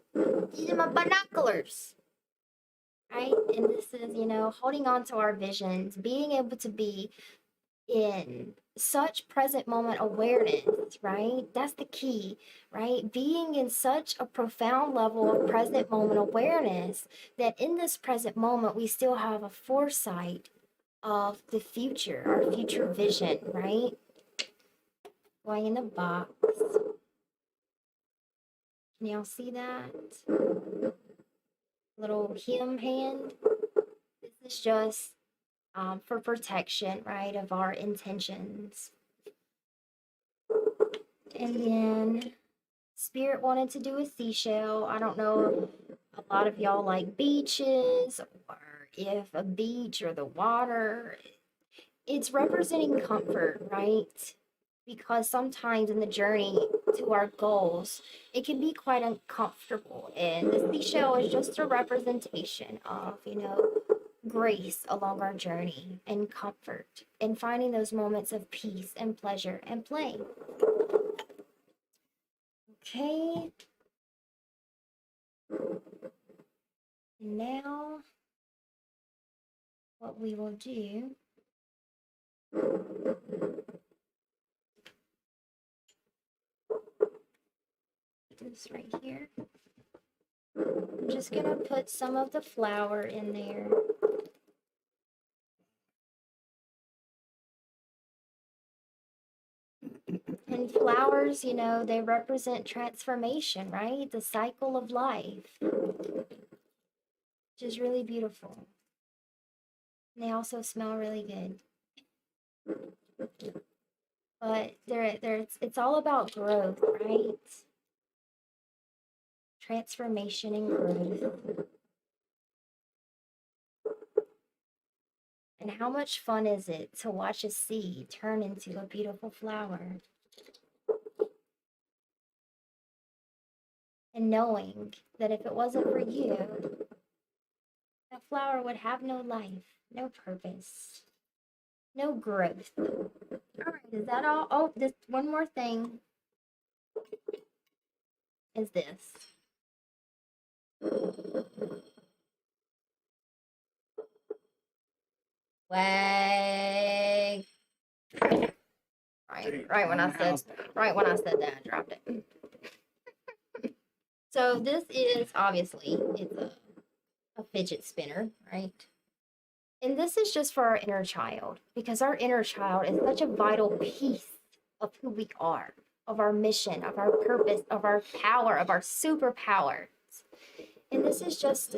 These are my binoculars. Right? And this is, you know, holding on to our visions, being able to be in such present moment awareness, right? That's the key, right? Being in such a profound level of present moment awareness that in this present moment, we still have a foresight of the future, our future vision, right? Going in the box. Can y'all see that? Little hymn hand. This is just for protection, right, of our intentions. And then Spirit wanted to do a seashell. I don't know if a lot of y'all like beaches or if a beach or the water. It's representing comfort, right? Because sometimes in the journey to our goals, it can be quite uncomfortable. And the seashell is just a representation of, grace along our journey and comfort and finding those moments of peace and pleasure and play. Okay. And now, what we will do this right here. I'm just gonna put some of the flour in there. And flowers, they represent transformation, right? The cycle of life, which is really beautiful. And they also smell really good. But it's all about growth, right? Transformation and growth. And how much fun is it to watch a seed turn into a beautiful flower? And knowing that if it wasn't for you, that flower would have no life, no purpose, no growth. All right, is that all? Oh, this one more thing is this. Way. Right when I said that, I dropped it. So this is obviously it's a fidget spinner, right? And this is just for our inner child, because our inner child is such a vital piece of who we are, of our mission, of our purpose, of our power, of our superpowers. And this is just,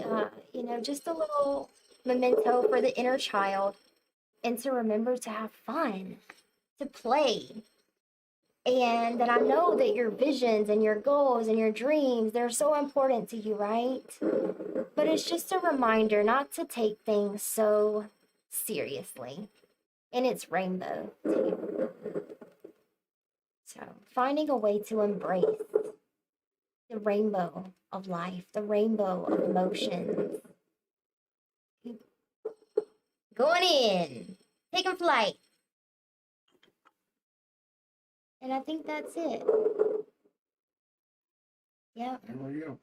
just a little memento for the inner child, and to remember to have fun, to play. And that I know that your visions and your goals and your dreams, they're so important to you, right? But it's just a reminder not to take things so seriously. And it's rainbow, too. So, finding a way to embrace the rainbow of life, the rainbow of emotions. Going in, taking flight. And I think that's it. Yep. There we go.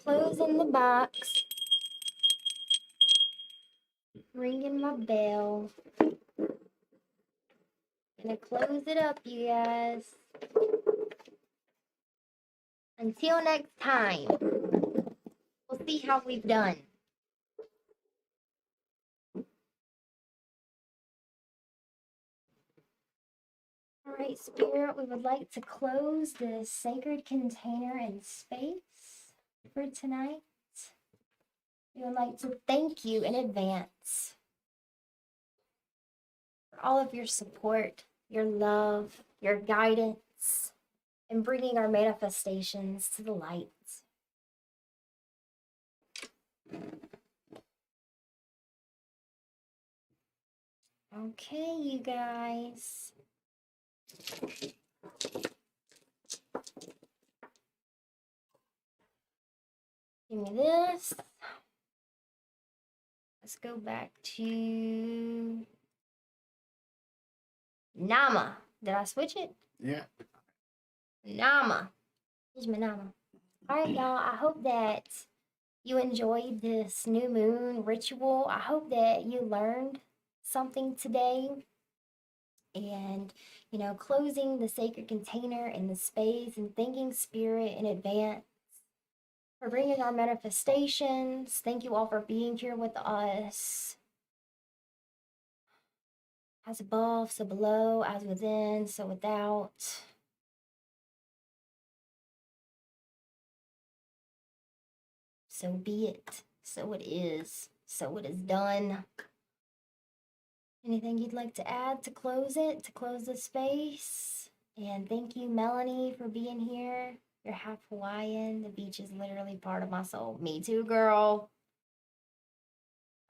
Closing the box. Ringing my bell. Gonna close it up, you guys. Until next time. We'll see how we've done. All right, Spirit, we would like to close this sacred container in space for tonight. We would like to thank you in advance for all of your support, your love, your guidance, and bringing our manifestations to the light. Okay, you guys. Give me this. Let's go back to Nama. Did I switch it? Yeah. Nama. Here's my Nama. All right, y'all. I hope that you enjoyed this new moon ritual. I hope that you learned something today. And, closing the sacred container in the space and thanking Spirit in advance for bringing our manifestations. Thank you all for being here with us. As above, so below, as within, so without. so be it. So it is. So it is done. Anything you'd like to add to close it, to close the space? And thank you, Melanie, for being here. You're half Hawaiian. The beach is literally part of my soul. Me too, girl.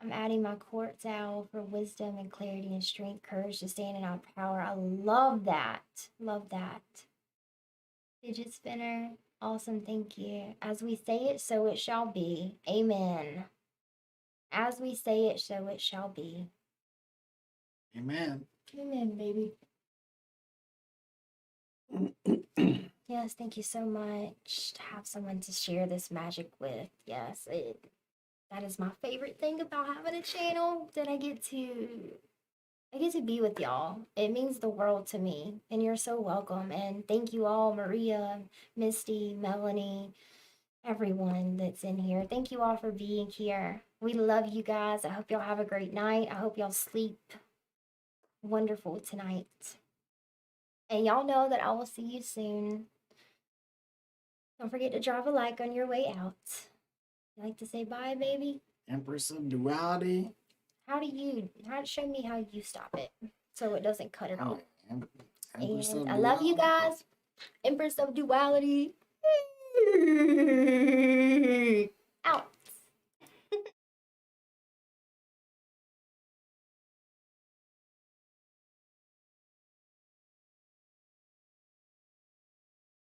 I'm adding my quartz owl for wisdom and clarity and strength, courage to stand in our power. I love that. Love that. Fidget spinner. Awesome. Thank you. As we say it, so it shall be. Amen. As we say it, so it shall be. Amen. Amen, baby. Yes, thank you so much to have someone to share this magic with. Yes, that is my favorite thing about having a channel, that I get to be with y'all. It means the world to me, and you're so welcome. And thank you all, Maria, Misty, Melanie, everyone that's in here. Thank you all for being here. We love you guys. I hope y'all have a great night. I hope y'all sleep wonderful tonight. And y'all know that I will see you soon. Don't forget to drop a like on your way out. You like to say bye, baby? Empress of Duality. Show me how you stop it so it doesn't cut it off. Empress And of I love you Duality. guys. Empress of Duality.